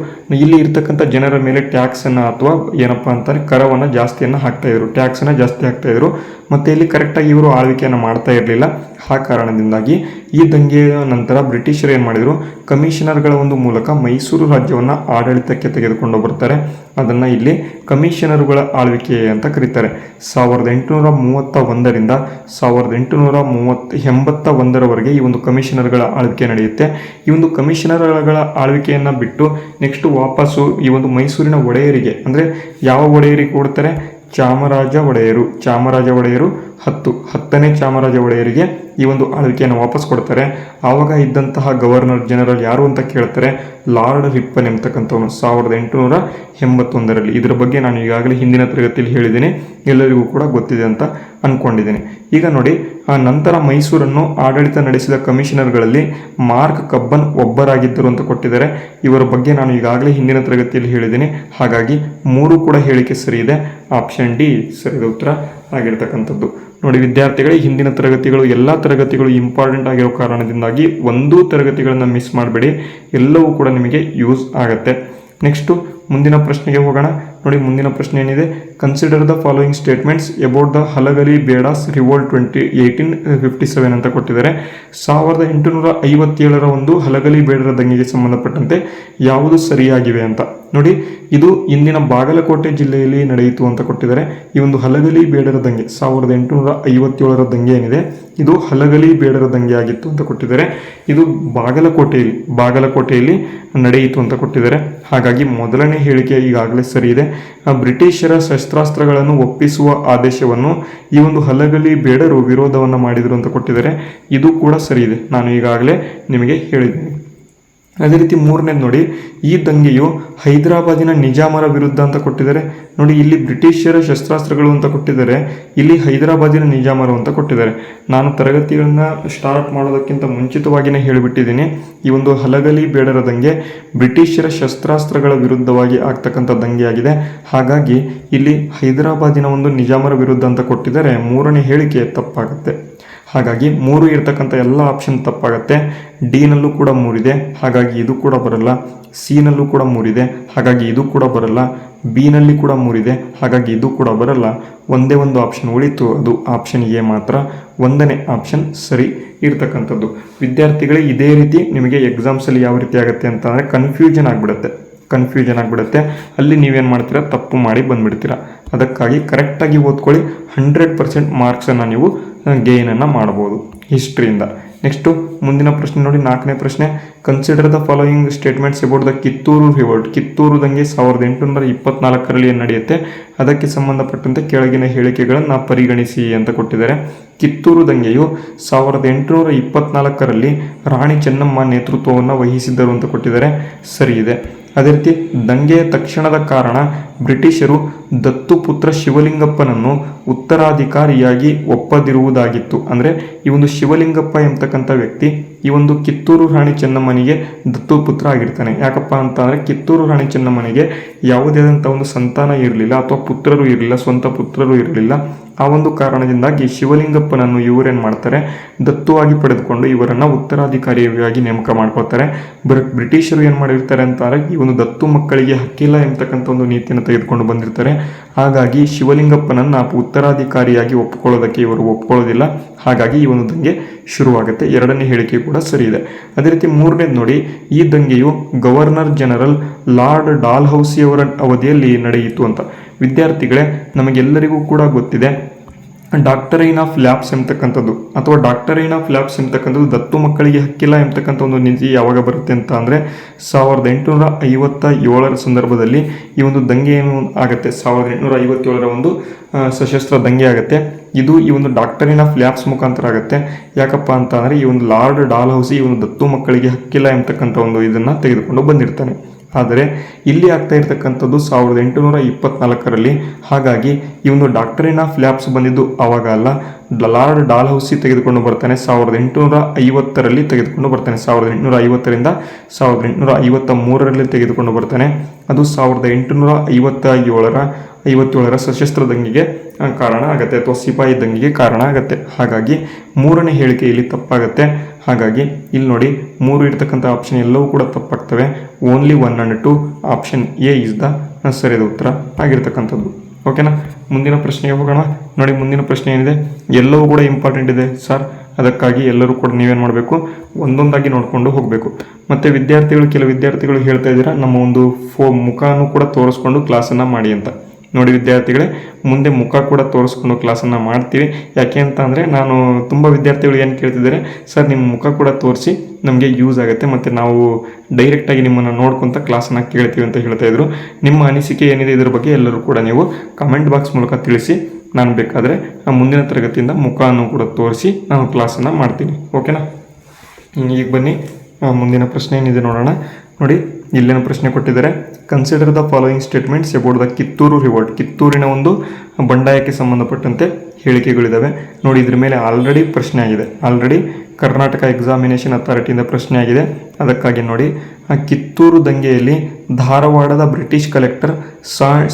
ಇಲ್ಲಿ ಇರ್ತಕ್ಕಂಥ ಜನರ ಮೇಲೆ ಟ್ಯಾಕ್ಸನ್ನು ಅಥವಾ ಏನಪ್ಪ ಅಂತಾರೆ ಕರವನ್ನು ಜಾಸ್ತಿಯನ್ನು ಹಾಕ್ತಾಯಿದ್ರು, ಟ್ಯಾಕ್ಸನ್ನು ಜಾಸ್ತಿ ಹಾಕ್ತಾಯಿದ್ರು. ಮತ್ತು ಇಲ್ಲಿ ಕರೆಕ್ಟಾಗಿ ಇವರು ಆಳ್ವಿಕೆಯನ್ನು ಮಾಡ್ತಾ ಇರಲಿಲ್ಲ. ಆ ಕಾರಣದಿಂದಾಗಿ ಈ ದಂಗೆಯ ನಂತರ ಬ್ರಿಟಿಷರು ಏನು ಮಾಡಿದರು, ಕಮಿಷನರ್ಗಳ ಒಂದು ಮೂಲಕ ಮೈಸೂರು ರಾಜ್ಯವನ್ನು ಆಡಳಿತಕ್ಕೆ ತೆಗೆದುಕೊಂಡು ಬರ್ತಾರೆ. ಅದನ್ನು ಇಲ್ಲಿ ಕಮಿಷನರುಗಳ ಆಳ್ವಿಕೆ ಅಂತ ಕರೀತಾರೆ. 1831ರಿಂದ 1881ರವರೆಗೆ ಈ ಒಂದು ಕಮಿಷನರ್ಗಳ ಆಳ್ವಿಕೆ ನಡೆಯುತ್ತೆ. ಈ ಒಂದು ಕಮಿಷನರ್ಗಳ ಆಳ್ವಿಕೆಯನ್ನು ಬಿಟ್ಟು ನೆಕ್ಸ್ಟ್ ವಾಪಸ್ಸು ಈ ಒಂದು ಮೈಸೂರಿನ ಒಡೆಯರಿಗೆ, ಅಂದರೆ ಯಾವ ಒಡೆಯರಿಗೆ ಕೊಡ್ತಾರೆ, ಚಾಮರಾಜ ಒಡೆಯರು 10ನೇ ಚಾಮರಾಜ ಒಡೆಯರಿಗೆ ಈ ಒಂದು ಆಳ್ವಿಕೆಯನ್ನು ವಾಪಸ್ ಕೊಡ್ತಾರೆ. ಆವಾಗ ಇದ್ದಂತಹ ಗವರ್ನರ್ ಜನರಲ್ ಯಾರು ಅಂತ ಕೇಳ್ತಾರೆ, ಲಾರ್ಡ್ ರಿಪ್ಪನ್ ಎಂಬತಕ್ಕಂಥವನು 1881ರಲ್ಲಿ. ಇದರ ಬಗ್ಗೆ ನಾನು ಈಗಾಗಲೇ ಹಿಂದಿನ ತರಗತಿಯಲ್ಲಿ ಹೇಳಿದ್ದೀನಿ, ಎಲ್ಲರಿಗೂ ಕೂಡ ಗೊತ್ತಿದೆ ಅಂತ ಅಂದ್ಕೊಂಡಿದ್ದೀನಿ. ಈಗ ನೋಡಿ, ಆ ನಂತರ ಮೈಸೂರನ್ನು ಆಡಳಿತ ನಡೆಸಿದ ಕಮಿಷನರ್ಗಳಲ್ಲಿ ಮಾರ್ಕ್ ಕಬ್ಬನ್ ಒಬ್ಬರಾಗಿದ್ದರು ಅಂತ ಕೊಟ್ಟಿದ್ದಾರೆ. ಇವರ ಬಗ್ಗೆ ನಾನು ಈಗಾಗಲೇ ಹಿಂದಿನ ತರಗತಿಯಲ್ಲಿ ಹೇಳಿದ್ದೀನಿ. ಹಾಗಾಗಿ 3 ಕೂಡ ಹೇಳಿಕೆ ಸರಿ ಇದೆ, ಆಪ್ಷನ್ ಡಿ ಸರಿಯಾದ ಉತ್ತರ ಆಗಿರ್ತಕ್ಕಂಥದ್ದು. ನೋಡಿ ವಿದ್ಯಾರ್ಥಿಗಳೇ, ಹಿಂದಿನ ತರಗತಿಗಳು ಎಲ್ಲ ತರಗತಿಗಳು ಇಂಪಾರ್ಟೆಂಟ್ ಆಗಿರೋ ಕಾರಣದಿಂದಾಗಿ ಒಂದೂ ತರಗತಿಗಳನ್ನು ಮಿಸ್ ಮಾಡಬೇಡಿ, ಎಲ್ಲವೂ ಕೂಡ ನಿಮಗೆ ಯೂಸ್ ಆಗುತ್ತೆ. ನೆಕ್ಸ್ಟು ಮುಂದಿನ ಪ್ರಶ್ನೆಗೆ ಹೋಗೋಣ. ನೋಡಿ, ಮುಂದಿನ ಪ್ರಶ್ನೆ ಏನಿದೆ, consider the following statements about the Halagali Bedas revolt 1857 ಅಂತ ಕೊಟ್ಟಿದ್ದಾರೆ. 1857ರ ಒಂದು ಹಲಗಲಿ ಬೇಡರ ದಂಗೆಗೆ ಸಂಬಂಧಪಟ್ಟಂತೆ ಯಾವುದು ಸರಿಯಾಗಿವೆ ಅಂತ ನೋಡಿ. ಇದು ಇಂದಿನ ಬಾಗಲಕೋಟೆ ಜಿಲ್ಲೆಯಲ್ಲಿ ನಡೆಯಿತು ಅಂತ ಕೊಟ್ಟಿದ್ದಾರೆ. ಈ ಒಂದು ಹಲಗಲಿ ಬೇಡರ ದಂಗೆ 1857ರ ದಂಗೆ ಏನಿದೆ, ಇದು ಹಲಗಲಿ ಬೇಡರ ದಂಗೆ ಆಗಿತ್ತು ಅಂತ ಕೊಟ್ಟಿದ್ದಾರೆ. ಇದು ಬಾಗಲಕೋಟೆಯಲ್ಲಿ ನಡೆಯಿತು ಅಂತ ಕೊಟ್ಟಿದ್ದಾರೆ. ಹಾಗಾಗಿ ಮೊದಲನೇ ಎರಡನೇ ಹೇಳಿಕೆ ಈಗಾಗಲೇ ಸರಿ ಇದೆ. ಬ್ರಿಟಿಷರ ಶಸ್ತ್ರಾಸ್ತ್ರಗಳನ್ನು ಒಪ್ಪಿಸುವ ಆದೇಶವನ್ನು ಈ ಒಂದು ಹಲಗಲಿ ಬೇಡರು ವಿರೋಧವನ್ನು ಮಾಡಿದರು ಅಂತ ಕೊಟ್ಟಿದ್ದಾರೆ. ಇದು ಕೂಡ ಸರಿ ಇದೆ, ನಾನು ಈಗಾಗಲೇ ನಿಮಗೆ ಹೇಳಿದ್ದೀನಿ. ಅದೇ ರೀತಿ ಮೂರನೇದು ನೋಡಿ, ಈ ದಂಗೆಯು ಹೈದರಾಬಾದಿನ ನಿಜಾಮರ ವಿರುದ್ಧ ಅಂತ ಕೊಟ್ಟಿದ್ದಾರೆ. ನೋಡಿ, ಇಲ್ಲಿ ಬ್ರಿಟಿಷರ ಶಸ್ತ್ರಾಸ್ತ್ರಗಳು ಅಂತ ಕೊಟ್ಟಿದ್ದಾರೆ, ಇಲ್ಲಿ ಹೈದರಾಬಾದಿನ ನಿಜಾಮರು ಅಂತ ಕೊಟ್ಟಿದ್ದಾರೆ. ನಾನು ತರಗತಿಗಳನ್ನ ಸ್ಟಾರ್ಟ್ ಮಾಡೋದಕ್ಕಿಂತ ಮುಂಚಿತವಾಗಿಯೇ ಹೇಳಿಬಿಟ್ಟಿದ್ದೀನಿ, ಈ ಒಂದು ಹಲಗಲಿ ಬೇಡರ ದಂಗೆ ಬ್ರಿಟಿಷರ ಶಸ್ತ್ರಾಸ್ತ್ರಗಳ ವಿರುದ್ಧವಾಗಿ ಆಗ್ತಕ್ಕಂಥ ದಂಗೆಯಾಗಿದೆ. ಹಾಗಾಗಿ ಇಲ್ಲಿ ಹೈದರಾಬಾದಿನ ಒಂದು ನಿಜಾಮರ ವಿರುದ್ಧ ಅಂತ ಕೊಟ್ಟಿದ್ದಾರೆ. ಮೂರನೇ ಹೇಳಿಕೆ ತಪ್ಪಾಗುತ್ತೆ. ಹಾಗಾಗಿ 3 ಇರ್ತಕ್ಕಂಥ ಎಲ್ಲ ಆಪ್ಷನ್ ತಪ್ಪಾಗುತ್ತೆ. ಡಿನಲ್ಲೂ ಕೂಡ 3 ಇದೆ, ಹಾಗಾಗಿ ಇದು ಕೂಡ ಬರಲ್ಲ. ಸಿನಲ್ಲೂ ಕೂಡ 3 ಇದೆ, ಹಾಗಾಗಿ ಇದು ಕೂಡ ಬರಲ್ಲ. ಬಿನಲ್ಲಿ ಕೂಡ 3 ಇದೆ, ಹಾಗಾಗಿ ಇದು ಕೂಡ ಬರಲ್ಲ. ಒಂದೇ ಒಂದು ಆಪ್ಷನ್ ಉಳಿತು, ಅದು ಆಪ್ಷನ್ ಎ ಮಾತ್ರ. 1ನೇ ಆಪ್ಷನ್ ಸರಿ ಇರ್ತಕ್ಕಂಥದ್ದು. ವಿದ್ಯಾರ್ಥಿಗಳೇ, ಇದೇ ರೀತಿ ನಿಮಗೆ ಎಕ್ಸಾಮ್ಸಲ್ಲಿ ಯಾವ ರೀತಿ ಆಗುತ್ತೆ ಅಂತ ಅಂದರೆ ಕನ್ಫ್ಯೂಷನ್ ಆಗಿಬಿಡುತ್ತೆ. ಅಲ್ಲಿ ನೀವೇನು ಮಾಡ್ತೀರಾ, ತಪ್ಪು ಮಾಡಿ ಬಂದುಬಿಡ್ತೀರಾ. ಅದಕ್ಕಾಗಿ ಕರೆಕ್ಟಾಗಿ ಓದ್ಕೊಳ್ಳಿ. 100% ಮಾರ್ಕ್ಸನ್ನು ನೀವು ಗೇನನ್ನು ಮಾಡ್ಬೋದು ಹಿಸ್ಟ್ರಿಯಿಂದ. ನೆಕ್ಸ್ಟು ಮುಂದಿನ ಪ್ರಶ್ನೆ ನೋಡಿ, 4ನೇ ಪ್ರಶ್ನೆ. Consider the following statements about the Kittur revolt. Kittur ದಂಗೆ 1824ರಲ್ಲಿ ನಡೆಯುತ್ತೆ, ಅದಕ್ಕೆ ಸಂಬಂಧಪಟ್ಟಂತೆ ಕೆಳಗಿನ ಹೇಳಿಕೆಗಳನ್ನು ಪರಿಗಣಿಸಿ ಅಂತ ಕೊಟ್ಟಿದ್ದಾರೆ. ಕಿತ್ತೂರು ದಂಗೆಯು 1824ರಲ್ಲಿ ರಾಣಿ ಚೆನ್ನಮ್ಮ ನೇತೃತ್ವವನ್ನು ವಹಿಸಿದ್ದರು ಅಂತ ಕೊಟ್ಟಿದ್ದಾರೆ. ಸರಿ ಇದೆ. ಅದೇ ರೀತಿ ದಂಗೆಯ ತಕ್ಷಣದ ಕಾರಣ ಬ್ರಿಟಿಷರು ದತ್ತುಪುತ್ರ ಶಿವಲಿಂಗಪ್ಪನನ್ನು ಉತ್ತರಾಧಿಕಾರಿಯಾಗಿ ಒಪ್ಪದಿರುವುದಾಗಿತ್ತು. ಅಂದರೆ ಈ ಒಂದು ಶಿವಲಿಂಗಪ್ಪ ಎಂಬತಕ್ಕಂಥ ವ್ಯಕ್ತಿ ಈ ಒಂದು ಕಿತ್ತೂರು ರಾಣಿ ಚೆನ್ನಮ್ಮನಿಗೆ ದತ್ತುಪುತ್ರ ಆಗಿರ್ತಾನೆ. ಯಾಕಪ್ಪ ಅಂತ ಅಂದರೆ ಕಿತ್ತೂರು ರಾಣಿ ಚೆನ್ನಮ್ಮನಿಗೆ ಯಾವುದೇ ಆದಂಥ ಒಂದು ಸಂತಾನ ಇರಲಿಲ್ಲ, ಅಥವಾ ಪುತ್ರರು ಇರಲಿಲ್ಲ, ಸ್ವಂತ ಪುತ್ರರು ಇರಲಿಲ್ಲ. ಆ ಒಂದು ಕಾರಣದಿಂದಾಗಿ ಶಿವಲಿಂಗಪ್ಪನನ್ನು ಇವರೇನು ಮಾಡ್ತಾರೆ, ದತ್ತುವಾಗಿ ಪಡೆದುಕೊಂಡು ಇವರನ್ನು ಉತ್ತರಾಧಿಕಾರಿಯಾಗಿ ನೇಮಕ ಮಾಡ್ಕೊಳ್ತಾರೆ. ಬ್ರಿಟಿಷರು ಏನು ಮಾಡಿರ್ತಾರೆ ಅಂತಾರೆ, ಈ ಒಂದು ದತ್ತು ಮಕ್ಕಳಿಗೆ ಹಕ್ಕಿಲ್ಲ ಎಂಬತಕ್ಕಂಥ ಒಂದು ನೀತಿಯನ್ನು ತೆಗೆದುಕೊಂಡು ಬಂದಿರ್ತಾರೆ. ಹಾಗಾಗಿ ಶಿವಲಿಂಗಪ್ಪನನ್ನು ಉತ್ತರಾಧಿಕಾರಿಯಾಗಿ ಒಪ್ಪಿಕೊಳ್ಳೋದಕ್ಕೆ ಇವರು ಒಪ್ಕೊಳ್ಳೋದಿಲ್ಲ. ಹಾಗಾಗಿ ಈ ಒಂದು ದಂಗೆ ಶುರುವಾಗುತ್ತೆ. 2ನೇ ಹೇಳಿಕೆ ಕೂಡ ಸರಿ ಇದೆ. ಅದೇ ರೀತಿ 3ನೇದು ನೋಡಿ, ಈ ದಂಗೆಯು ಗವರ್ನರ್ ಜನರಲ್ ಲಾರ್ಡ್ ಡಾಲ್ಹೌಸಿಯವರ ಅವಧಿಯಲ್ಲಿ ನಡೆಯಿತು ಅಂತ. ವಿದ್ಯಾರ್ಥಿಗಳೇ, ನಮಗೆಲ್ಲರಿಗೂ ಕೂಡ ಗೊತ್ತಿದೆ, ಡಾಕ್ಟರೈನ್ ಆಫ್ ಲ್ಯಾಬ್ಸ್ ಎಂಬತಕ್ಕಂಥದ್ದು ಅಥವಾ ಡಾಕ್ಟರೈನ್ ಆಫ್ ಲ್ಯಾಬ್ಸ್ ಎಂಬತಕ್ಕಂಥದ್ದು ದತ್ತು ಮಕ್ಕಳಿಗೆ ಹಕ್ಕಿಲ್ಲ ಎಂಬತಕ್ಕಂಥ ಒಂದು ನೀತಿ ಯಾವಾಗ ಬರುತ್ತೆ ಅಂತ ಅಂದರೆ 1857ರ ಸಂದರ್ಭದಲ್ಲಿ ಈ ಒಂದು ದಂಗೆ ಏನು ಆಗುತ್ತೆ, 1857ರ ಒಂದು ಸಶಸ್ತ್ರ ದಂಗೆ ಆಗುತ್ತೆ. ಇದು ಈ ಒಂದು ಡಾಕ್ಟರೈನ್ ಆಫ್ ಲ್ಯಾಬ್ಸ್ ಮುಖಾಂತರ ಆಗುತ್ತೆ. ಯಾಕಪ್ಪ ಅಂತ ಅಂದರೆ ಈ ಒಂದು ಲಾರ್ಡ್ ಡಾಲ್ಹೌಸಿ ಈ ಒಂದು ದತ್ತು ಮಕ್ಕಳಿಗೆ ಹಕ್ಕಿಲ್ಲ ಎಂಬತಕ್ಕಂಥ ಒಂದು ಇದನ್ನು ತೆಗೆದುಕೊಂಡು ಬಂದಿರ್ತಾನೆ. ಆದರೆ ಇಲ್ಲಿ ಆಗ್ತಾ ಇರ್ತಕ್ಕಂಥದ್ದು 1824ರಲ್ಲಿ. ಹಾಗಾಗಿ ಈ ಒಂದು ಡಾಕ್ಟರೈನ್ ಆಫ್ ಲ್ಯಾಬ್ಸ್ ಬಂದಿದ್ದು ಆವಾಗ ಅಲ್ಲ, ಲಾರ್ಡ್ ಡಾಲ್ಹೌಸಿ ತೆಗೆದುಕೊಂಡು ಬರ್ತಾನೆ 1850ರಲ್ಲಿ ತೆಗೆದುಕೊಂಡು ಬರ್ತಾನೆ. 1850ರಿಂದ 1853ರಲ್ಲಿ ತೆಗೆದುಕೊಂಡು ಬರ್ತಾನೆ. ಅದು 1857ರ ಸಶಸ್ತ್ರ ದಂಗೆಗೆ ಕಾರಣ ಆಗುತ್ತೆ, ಅಥವಾ ಸಿಪಾಯಿ ದಂಗೆಗೆ ಕಾರಣ ಆಗುತ್ತೆ. ಹಾಗಾಗಿ 3ನೇ ಹೇಳಿಕೆ ಇಲ್ಲಿ ತಪ್ಪಾಗುತ್ತೆ. ಹಾಗಾಗಿ ಇಲ್ಲಿ ನೋಡಿ, 3 ಇರ್ತಕ್ಕಂಥ ಆಪ್ಷನ್ ಎಲ್ಲವೂ ಕೂಡ ತಪ್ಪಾಗ್ತವೆ. Only 1 and 2 option A is the ಸರಿಯಾದ ಉತ್ತರ ಆಗಿರ್ತಕ್ಕಂಥದ್ದು. ಓಕೆನಾ, ಮುಂದಿನ ಪ್ರಶ್ನೆಗೆ ಹೋಗೋಣ. ನೋಡಿ, ಮುಂದಿನ ಪ್ರಶ್ನೆ ಏನಿದೆ, ಎಲ್ಲವೂ ಕೂಡ ಇಂಪಾರ್ಟೆಂಟ್ ಇದೆ ಸರ್. ಅದಕ್ಕಾಗಿ ಎಲ್ಲರೂ ಕೂಡ ನೀವೇನು ಮಾಡಬೇಕು, ಒಂದೊಂದಾಗಿ ನೋಡಿಕೊಂಡು ಹೋಗಬೇಕು. ಮತ್ತು ಕೆಲವು ವಿದ್ಯಾರ್ಥಿಗಳು ಹೇಳ್ತಾ ಇದ್ದೀರಾ, ನಮ್ಮ ಒಂದು ಮುಖನೂ ಕೂಡ ತೋರಿಸ್ಕೊಂಡು ಕ್ಲಾಸನ್ನು ಮಾಡಿ ಅಂತ. ನೋಡಿ ವಿದ್ಯಾರ್ಥಿಗಳೇ, ಮುಂದೆ ಮುಖ ಕೂಡ ತೋರಿಸ್ಕೊಂಡು ಕ್ಲಾಸನ್ನು ಮಾಡ್ತೀವಿ. ಯಾಕೆ ಅಂತ ಅಂದರೆ ನಾನು ತುಂಬ ವಿದ್ಯಾರ್ಥಿಗಳು ಏನು ಕೇಳ್ತಿದ್ದಾರೆ, ಸರ್ ನಿಮ್ಮ ಮುಖ ಕೂಡ ತೋರಿಸಿ ನಮಗೆ ಯೂಸ್ ಆಗುತ್ತೆ, ಮತ್ತು ನಾವು ಡೈರೆಕ್ಟಾಗಿ ನಿಮ್ಮನ್ನು ನೋಡ್ಕೊತ ಕ್ಲಾಸನ್ನು ಕೇಳ್ತೀವಿ ಅಂತ ಹೇಳ್ತಾ ಇದ್ರು. ನಿಮ್ಮ ಅನಿಸಿಕೆ ಏನಿದೆ ಇದ್ರ ಬಗ್ಗೆ ಎಲ್ಲರೂ ಕೂಡ ನೀವು ಕಮೆಂಟ್ ಬಾಕ್ಸ್ ಮೂಲಕ ತಿಳಿಸಿ. ನಾನು ಬೇಕಾದರೆ ಮುಂದಿನ ತರಗತಿಯಿಂದ ಮುಖವನ್ನು ಕೂಡ ತೋರಿಸಿ ನಾನು ಕ್ಲಾಸನ್ನು ಮಾಡ್ತೀನಿ. ಓಕೆನಾ, ಈಗ ಬನ್ನಿ ಮುಂದಿನ ಪ್ರಶ್ನೆ ಏನಿದೆ ನೋಡೋಣ. ನೋಡಿ, ಇಲ್ಲೇನು ಪ್ರಶ್ನೆ ಕೊಟ್ಟಿದ್ದಾರೆ, consider the following statements about the Kittur revolt. ಕಿತ್ತೂರಿನ ಒಂದು ಬಂಡಾಯಕ್ಕೆ ಸಂಬಂಧಪಟ್ಟಂತೆ ಹೇಳಿಕೆಗಳಿದ್ದಾವೆ. ನೋಡಿ, ಇದ್ರ ಮೇಲೆ ಆಲ್ರೆಡಿ ಪ್ರಶ್ನೆ ಆಗಿದೆ, ಆಲ್ರೆಡಿ ಕರ್ನಾಟಕ ಎಕ್ಸಾಮಿನೇಷನ್ ಅಥಾರಿಟಿಯಿಂದ ಪ್ರಶ್ನೆ ಆಗಿದೆ. ಅದಕ್ಕಾಗಿ ನೋಡಿ, ಕಿತ್ತೂರು ದಂಗೆಯಲ್ಲಿ ಧಾರವಾಡದ British collector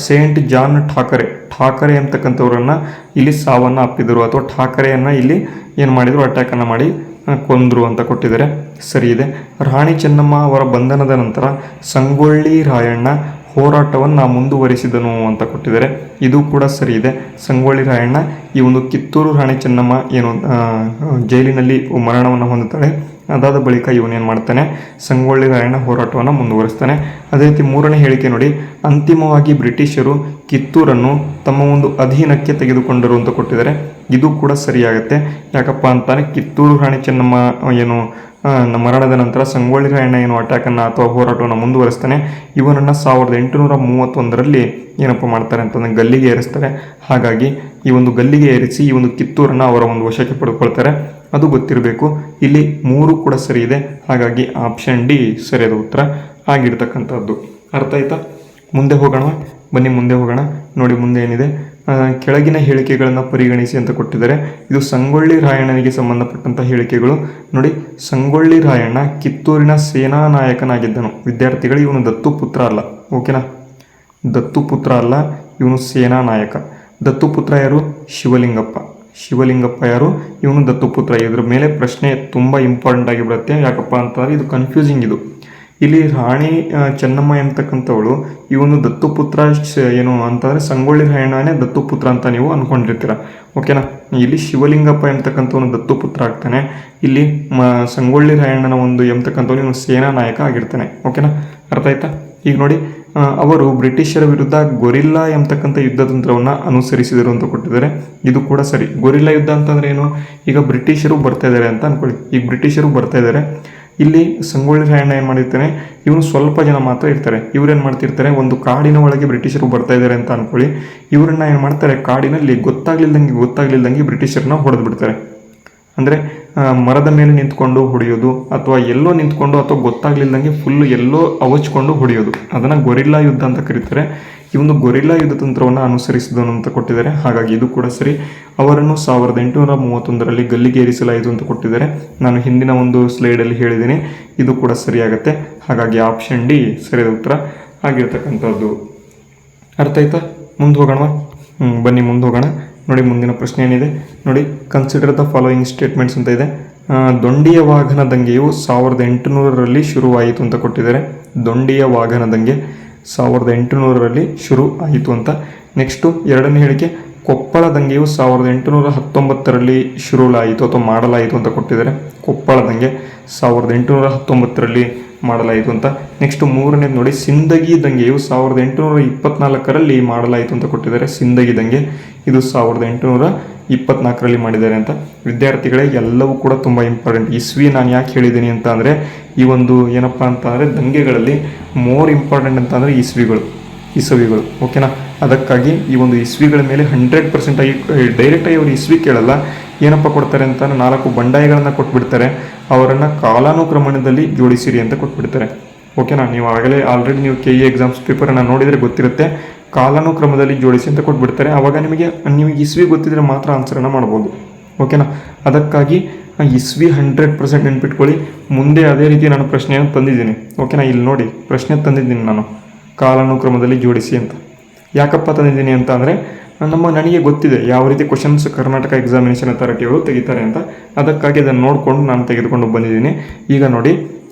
Saint John Thackeray ಅಂತಕ್ಕಂಥವ್ರನ್ನ ಇಲ್ಲಿ ಸಾವನ್ನು ಅಪ್ಪಿದರು, ಅಥವಾ ಠಾಕರೆಯನ್ನು ಇಲ್ಲಿ ಏನು ಮಾಡಿದರು, ಅಟ್ಯಾಕನ್ನು ಮಾಡಿ ಕೊಂದ್ರು ಅಂತ ಕೊಟ್ಟಿದ್ದಾರೆ. ಸರಿ ಇದೆ. ರಾಣಿ ಚೆನ್ನಮ್ಮ ಅವರ ಬಂಧನದ ನಂತರ ಸಂಗೊಳ್ಳಿ ರಾಯಣ್ಣ ಹೋರಾಟವನ್ನು ಮುಂದುವರಿಸಿದನು ಅಂತ ಕೊಟ್ಟಿದ್ದಾರೆ. ಇದು ಕೂಡ ಸರಿ ಇದೆ. ಸಂಗೊಳ್ಳಿ ರಾಯಣ್ಣ ಈ ಒಂದು ಕಿತ್ತೂರು ರಾಣಿ ಚೆನ್ನಮ್ಮ ಏನು ಜೈಲಿನಲ್ಲಿ ಮರಣವನ್ನು ಹೊಂದುತ್ತಾಳೆ, ಅದಾದ ಬಳಿಕ ಇವನೇನು ಮಾಡ್ತಾನೆ, ಸಂಗೊಳ್ಳಿ ರಾಯಣ್ಣ ಹೋರಾಟವನ್ನು ಮುಂದುವರಿಸ್ತಾನೆ. ಅದೇ ರೀತಿ 3ನೇ ಹೇಳಿಕೆ ನೋಡಿ, ಅಂತಿಮವಾಗಿ ಬ್ರಿಟಿಷರು ಕಿತ್ತೂರನ್ನು ತಮ್ಮ ಒಂದು ಅಧೀನಕ್ಕೆ ತೆಗೆದುಕೊಂಡರು ಅಂತ ಕೊಟ್ಟಿದ್ದಾರೆ. ಇದು ಕೂಡ ಸರಿಯಾಗುತ್ತೆ. ಯಾಕಪ್ಪ ಅಂತಾನೆ ಕಿತ್ತೂರು ರಾಣಿ ಚೆನ್ನಮ್ಮ ಏನು ಮರಣದ ನಂತರ ಸಂಗೊಳ್ಳಿ ರಾಯಣ್ಣ ಏನು ಅಟ್ಯಾಕನ್ನು ಅಥವಾ ಹೋರಾಟವನ್ನು ಮುಂದುವರಿಸ್ತಾನೆ. ಇವನನ್ನು 1831ರಲ್ಲಿ ಏನಪ್ಪ ಮಾಡ್ತಾರೆ ಅಂತಂದರೆ ಗಲ್ಲಿಗೆ ಏರಿಸ್ತಾರೆ. ಹಾಗಾಗಿ ಈ ಒಂದು ಗಲ್ಲಿಗೆ ಏರಿಸಿ ಈ ಒಂದು ಕಿತ್ತೂರನ್ನು ಅವರ ಒಂದು ವಶಕ್ಕೆ ಪಡೆದುಕೊಳ್ತಾರೆ. ಅದು ಗೊತ್ತಿರಬೇಕು. ಇಲ್ಲಿ 3 ಕೂಡ ಸರಿ ಇದೆ. ಹಾಗಾಗಿ ಆಪ್ಷನ್ ಡಿ ಸರಿಯಾದ ಉತ್ತರ ಆಗಿರ್ತಕ್ಕಂಥದ್ದು. ಅರ್ಥ ಆಯ್ತಾ? ಮುಂದೆ ಹೋಗೋಣ, ಬನ್ನಿ ಮುಂದೆ ಹೋಗೋಣ. ನೋಡಿ ಮುಂದೆ ಏನಿದೆ, ಕೆಳಗಿನ ಹೇಳಿಕೆಗಳನ್ನು ಪರಿಗಣಿಸಿ ಅಂತ ಕೊಟ್ಟಿದ್ದಾರೆ. ಇದು ಸಂಗೊಳ್ಳಿ ರಾಯಣ್ಣನಿಗೆ ಸಂಬಂಧಪಟ್ಟಂಥ ಹೇಳಿಕೆಗಳು. ನೋಡಿ, ಸಂಗೊಳ್ಳಿ ರಾಯಣ್ಣ ಕಿತ್ತೂರಿನ ಸೇನಾ ನಾಯಕನಾಗಿದ್ದನು. ವಿದ್ಯಾರ್ಥಿಗಳು, ಇವನು ದತ್ತುಪುತ್ರ ಅಲ್ಲ. ಓಕೆನಾ? ದತ್ತುಪುತ್ರ ಅಲ್ಲ, ಇವನು ಸೇನಾ ನಾಯಕ. ದತ್ತುಪುತ್ರ ಯಾರು? ಶಿವಲಿಂಗಪ್ಪ. ಶಿವಲಿಂಗಪ್ಪ ಯಾರು? ಇವನು ದತ್ತುಪುತ್ರ. ಇದ್ರ ಮೇಲೆ ಪ್ರಶ್ನೆ ತುಂಬ ಇಂಪಾರ್ಟೆಂಟ್ ಆಗಿ ಬರುತ್ತೆ. ಯಾಕಪ್ಪ ಅಂತಂದರೆ ಇದು ಕನ್ಫ್ಯೂಸಿಂಗ್. ಇದು ಇಲ್ಲಿ ರಾಣಿ ಚೆನ್ನಮ್ಮ ಎಂತಕ್ಕಂಥವಳು ಇವನು ದತ್ತುಪುತ್ರ ಏನು ಅಂತಂದರೆ ಸಂಗೊಳ್ಳಿ ರಾಯಣ್ಣನೇ ದತ್ತುಪುತ್ರ ಅಂತ ನೀವು ಅಂದ್ಕೊಂಡಿರ್ತೀರ. ಓಕೆನಾ? ಇಲ್ಲಿ ಶಿವಲಿಂಗಪ್ಪ ಎಂತಕ್ಕಂಥವನು ದತ್ತುಪುತ್ರ ಆಗ್ತಾನೆ. ಇಲ್ಲಿ ಸಂಗೊಳ್ಳಿ ರಾಯಣ್ಣನ ಒಂದು ಎಂತಕ್ಕಂಥವನು ಇವನು ಸೇನಾ ನಾಯಕ ಆಗಿರ್ತಾನೆ. ಓಕೆನಾ? ಅರ್ಥ ಆಯ್ತಾ? ಈಗ ನೋಡಿ, ಅವರು ಬ್ರಿಟಿಷರ ವಿರುದ್ಧ ಗೊರಿಲ್ಲಾ ಎಂಬತಕ್ಕಂಥ ಯುದ್ಧ ತಂತ್ರವನ್ನು ಅನುಸರಿಸಿದರು ಅಂತ ಕೊಟ್ಟಿದ್ದಾರೆ. ಇದು ಕೂಡ ಸರಿ. ಗೊರಿಲ್ಲಾ ಯುದ್ಧ ಅಂತಂದರೆ ಏನು? ಈಗ ಬ್ರಿಟಿಷರು ಬರ್ತಾ ಇದ್ದಾರೆ ಅಂತ ಅಂದ್ಕೊಳ್ಳಿ. ಈಗ ಬ್ರಿಟಿಷರು ಬರ್ತಾ ಇದ್ದಾರೆ. ಇಲ್ಲಿ ಸಂಗೊಳ್ಳಿ ರಾಯಣ್ಣ ಏನು ಮಾಡಿರ್ತಾನೆ, ಇವನು ಸ್ವಲ್ಪ ಜನ ಮಾತ್ರ ಇರ್ತಾರೆ. ಇವ್ರೇನು ಮಾಡ್ತಿರ್ತಾರೆ, ಒಂದು ಕಾಡಿನ ಒಳಗೆ ಬ್ರಿಟಿಷರು ಬರ್ತಾ ಇದ್ದಾರೆ ಅಂತ ಅಂದ್ಕೊಳ್ಳಿ. ಇವರನ್ನ ಏನು ಮಾಡ್ತಾರೆ, ಕಾಡಿನಲ್ಲಿ ಗೊತ್ತಾಗ್ಲಿಲ್ದಂಗೆ ಬ್ರಿಟಿಷರನ್ನ ಹೊಡೆದು ಬಿಡ್ತಾರೆ. ಅಂದರೆ ಮರದ ಮೇಲೆ ನಿಂತ್ಕೊಂಡು ಹೊಡೆಯೋದು, ಅಥವಾ ಎಲ್ಲೋ ನಿಂತ್ಕೊಂಡು, ಅಥವಾ ಗೊತ್ತಾಗ್ಲಿಲ್ದಂಗೆ ಫುಲ್ಲು ಎಲ್ಲೋ ಅವಚ್ಕೊಂಡು ಹೊಡೆಯೋದು, ಅದನ್ನು ಗೊರಿಲ್ಲಾ ಯುದ್ಧ ಅಂತ ಕರೀತಾರೆ. ಈ ಒಂದು ಗೊರಿಲ್ಲಾ ಯುದ್ಧ ತಂತ್ರವನ್ನು ಅನುಸರಿಸಿದನು ಅಂತ ಕೊಟ್ಟಿದ್ದಾರೆ. ಹಾಗಾಗಿ ಇದು ಕೂಡ ಸರಿ. ಅವರನ್ನು 1831ರಲ್ಲಿ ಗಲ್ಲಿಗೇರಿಸಲಾಯಿತು ಅಂತ ಕೊಟ್ಟಿದ್ದಾರೆ. ನಾನು ಹಿಂದಿನ ಒಂದು ಸ್ಲೈಡಲ್ಲಿ ಹೇಳಿದ್ದೀನಿ. ಇದು ಕೂಡ ಸರಿಯಾಗುತ್ತೆ. ಹಾಗಾಗಿ ಆಪ್ಷನ್ ಡಿ ಸರಿಯಾದ ಉತ್ತರ ಆಗಿರ್ತಕ್ಕಂಥದ್ದು. ಅರ್ಥ ಆಯ್ತಾ? ಮುಂದೆ ಹೋಗೋಣ. ಬನ್ನಿ ಮುಂದೆ ಹೋಗೋಣ. ನೋಡಿ, ಮುಂದಿನ ಪ್ರಶ್ನೆ ಏನಿದೆ ನೋಡಿ, ಕನ್ಸಿಡರ್ ದ ಫಾಲೋಯಿಂಗ್ ಸ್ಟೇಟ್ಮೆಂಟ್ಸ್ ಅಂತ ಇದೆ. ದೊಂಡಿಯ ವಾಘನ ದಂಗೆಯು 1800ರಲ್ಲಿ ಶುರುವಾಯಿತು ಅಂತ ಕೊಟ್ಟಿದ್ದಾರೆ. ದೊಂಡಿಯ ವಾಘನ ದಂಗೆ 1800ರಲ್ಲಿ ಶುರು ಆಯಿತು ಅಂತ. ನೆಕ್ಸ್ಟು ಎರಡನೇ ಹೇಳಿಕೆ, ಕೊಪ್ಪಳ ದಂಗೆಯು 1819ರಲ್ಲಿ ಶುರುವಾಯಿತು ಅಥವಾ ಮಾಡಲಾಯಿತು ಅಂತ ಕೊಟ್ಟಿದ್ದಾರೆ. ಕೊಪ್ಪಳ ದಂಗೆ 1819ರಲ್ಲಿ ಮಾಡಲಾಯಿತು ಅಂತ. ನೆಕ್ಸ್ಟ್ ಮೂರನೇದು ನೋಡಿ, ಸಿಂದಗಿ ದಂಗೆಯು 1824ರಲ್ಲಿ ಮಾಡಲಾಯಿತು ಅಂತ ಕೊಟ್ಟಿದ್ದಾರೆ. ಸಿಂದಗಿ ದಂಗೆ ಇದು 1824ರಲ್ಲಿ ಮಾಡಿದ್ದಾರೆ ಅಂತ. ವಿದ್ಯಾರ್ಥಿಗಳೇ, ಎಲ್ಲವೂ ಕೂಡ ತುಂಬ ಇಂಪಾರ್ಟೆಂಟ್. ಇಸ್ವಿ ನಾನು ಯಾಕೆ ಹೇಳಿದ್ದೀನಿ ಅಂತ ಅಂದರೆ, ಈ ಒಂದು ಏನಪ್ಪ ಅಂತ ಅಂದರೆ ದಂಗೆಗಳಲ್ಲಿ ಮೋರ್ ಇಂಪಾರ್ಟೆಂಟ್ ಅಂತ ಅಂದರೆ ಇಸವಿಗಳು. ಓಕೆನಾ? ಅದಕ್ಕಾಗಿ ಈ ಒಂದು ಇಸ್ವಿಗಳ ಮೇಲೆ 100% ಆಗಿ ಡೈರೆಕ್ಟಾಗಿ ಅವರು ಇಸ್ವಿ ಕೇಳಲ್ಲ. ಏನಪ್ಪ ಕೊಡ್ತಾರೆ ಅಂತ 4 ಬಂಡಾಯಗಳನ್ನು ಕೊಟ್ಬಿಡ್ತಾರೆ. ಅವರನ್ನು ಕಾಲಾನುಕ್ರಮಣದಲ್ಲಿ ಜೋಡಿಸಿರಿ ಅಂತ ಕೊಟ್ಬಿಡ್ತಾರೆ. ಓಕೆನಾ? ನೀವು ಆಲ್ರೆಡಿ ನೀವು KE ಎಕ್ಸಾಮ್ಸ್ ಪೇಪರನ್ನು ನೋಡಿದರೆ ಗೊತ್ತಿರುತ್ತೆ. ಕಾಲಾನುಕ್ರಮದಲ್ಲಿ ಜೋಡಿಸಿ ಅಂತ ಕೊಟ್ಬಿಡ್ತಾರೆ. ಆವಾಗ ನಿಮಗೆ ಇಸ್ವಿ ಗೊತ್ತಿದ್ರೆ ಮಾತ್ರ ಆನ್ಸರನ್ನು ಮಾಡ್ಬೋದು. ಓಕೆನಾ? ಅದಕ್ಕಾಗಿ ಇಸ್ವಿ 100% ನೆನ್ಪಿಟ್ಕೊಳ್ಳಿ. ಮುಂದೆ ಅದೇ ರೀತಿ ನಾನು ಪ್ರಶ್ನೆಯನ್ನು ತಂದಿದ್ದೀನಿ. ಓಕೆನಾ? ಇಲ್ಲಿ ನೋಡಿ, ಪ್ರಶ್ನೆ ತಂದಿದ್ದೀನಿ ನಾನು, ಕಾಲಾನುಕ್ರಮದಲ್ಲಿ ಜೋಡಿಸಿ ಅಂತ. ಯಾಕಪ್ಪ ತಂದಿದ್ದೀನಿ ಅಂತ ಅಂದರೆ, ನನಗೆ ಗೊತ್ತಿದೆ ಯಾವ ರೀತಿ ಕ್ವಶನ್ಸ್ ಕರ್ನಾಟಕ ಎಕ್ಸಾಮಿನೇಷನ್ ಅಥಾರಿಟಿಯವರು ತೆಗಿತಾರೆ ಅಂತ. ಅದಕ್ಕಾಗಿ ಅದನ್ನು ನೋಡಿಕೊಂಡು ನಾನು ತೆಗೆದುಕೊಂಡು ಬಂದಿದ್ದೀನಿ. ಈಗ ನೋಡಿ,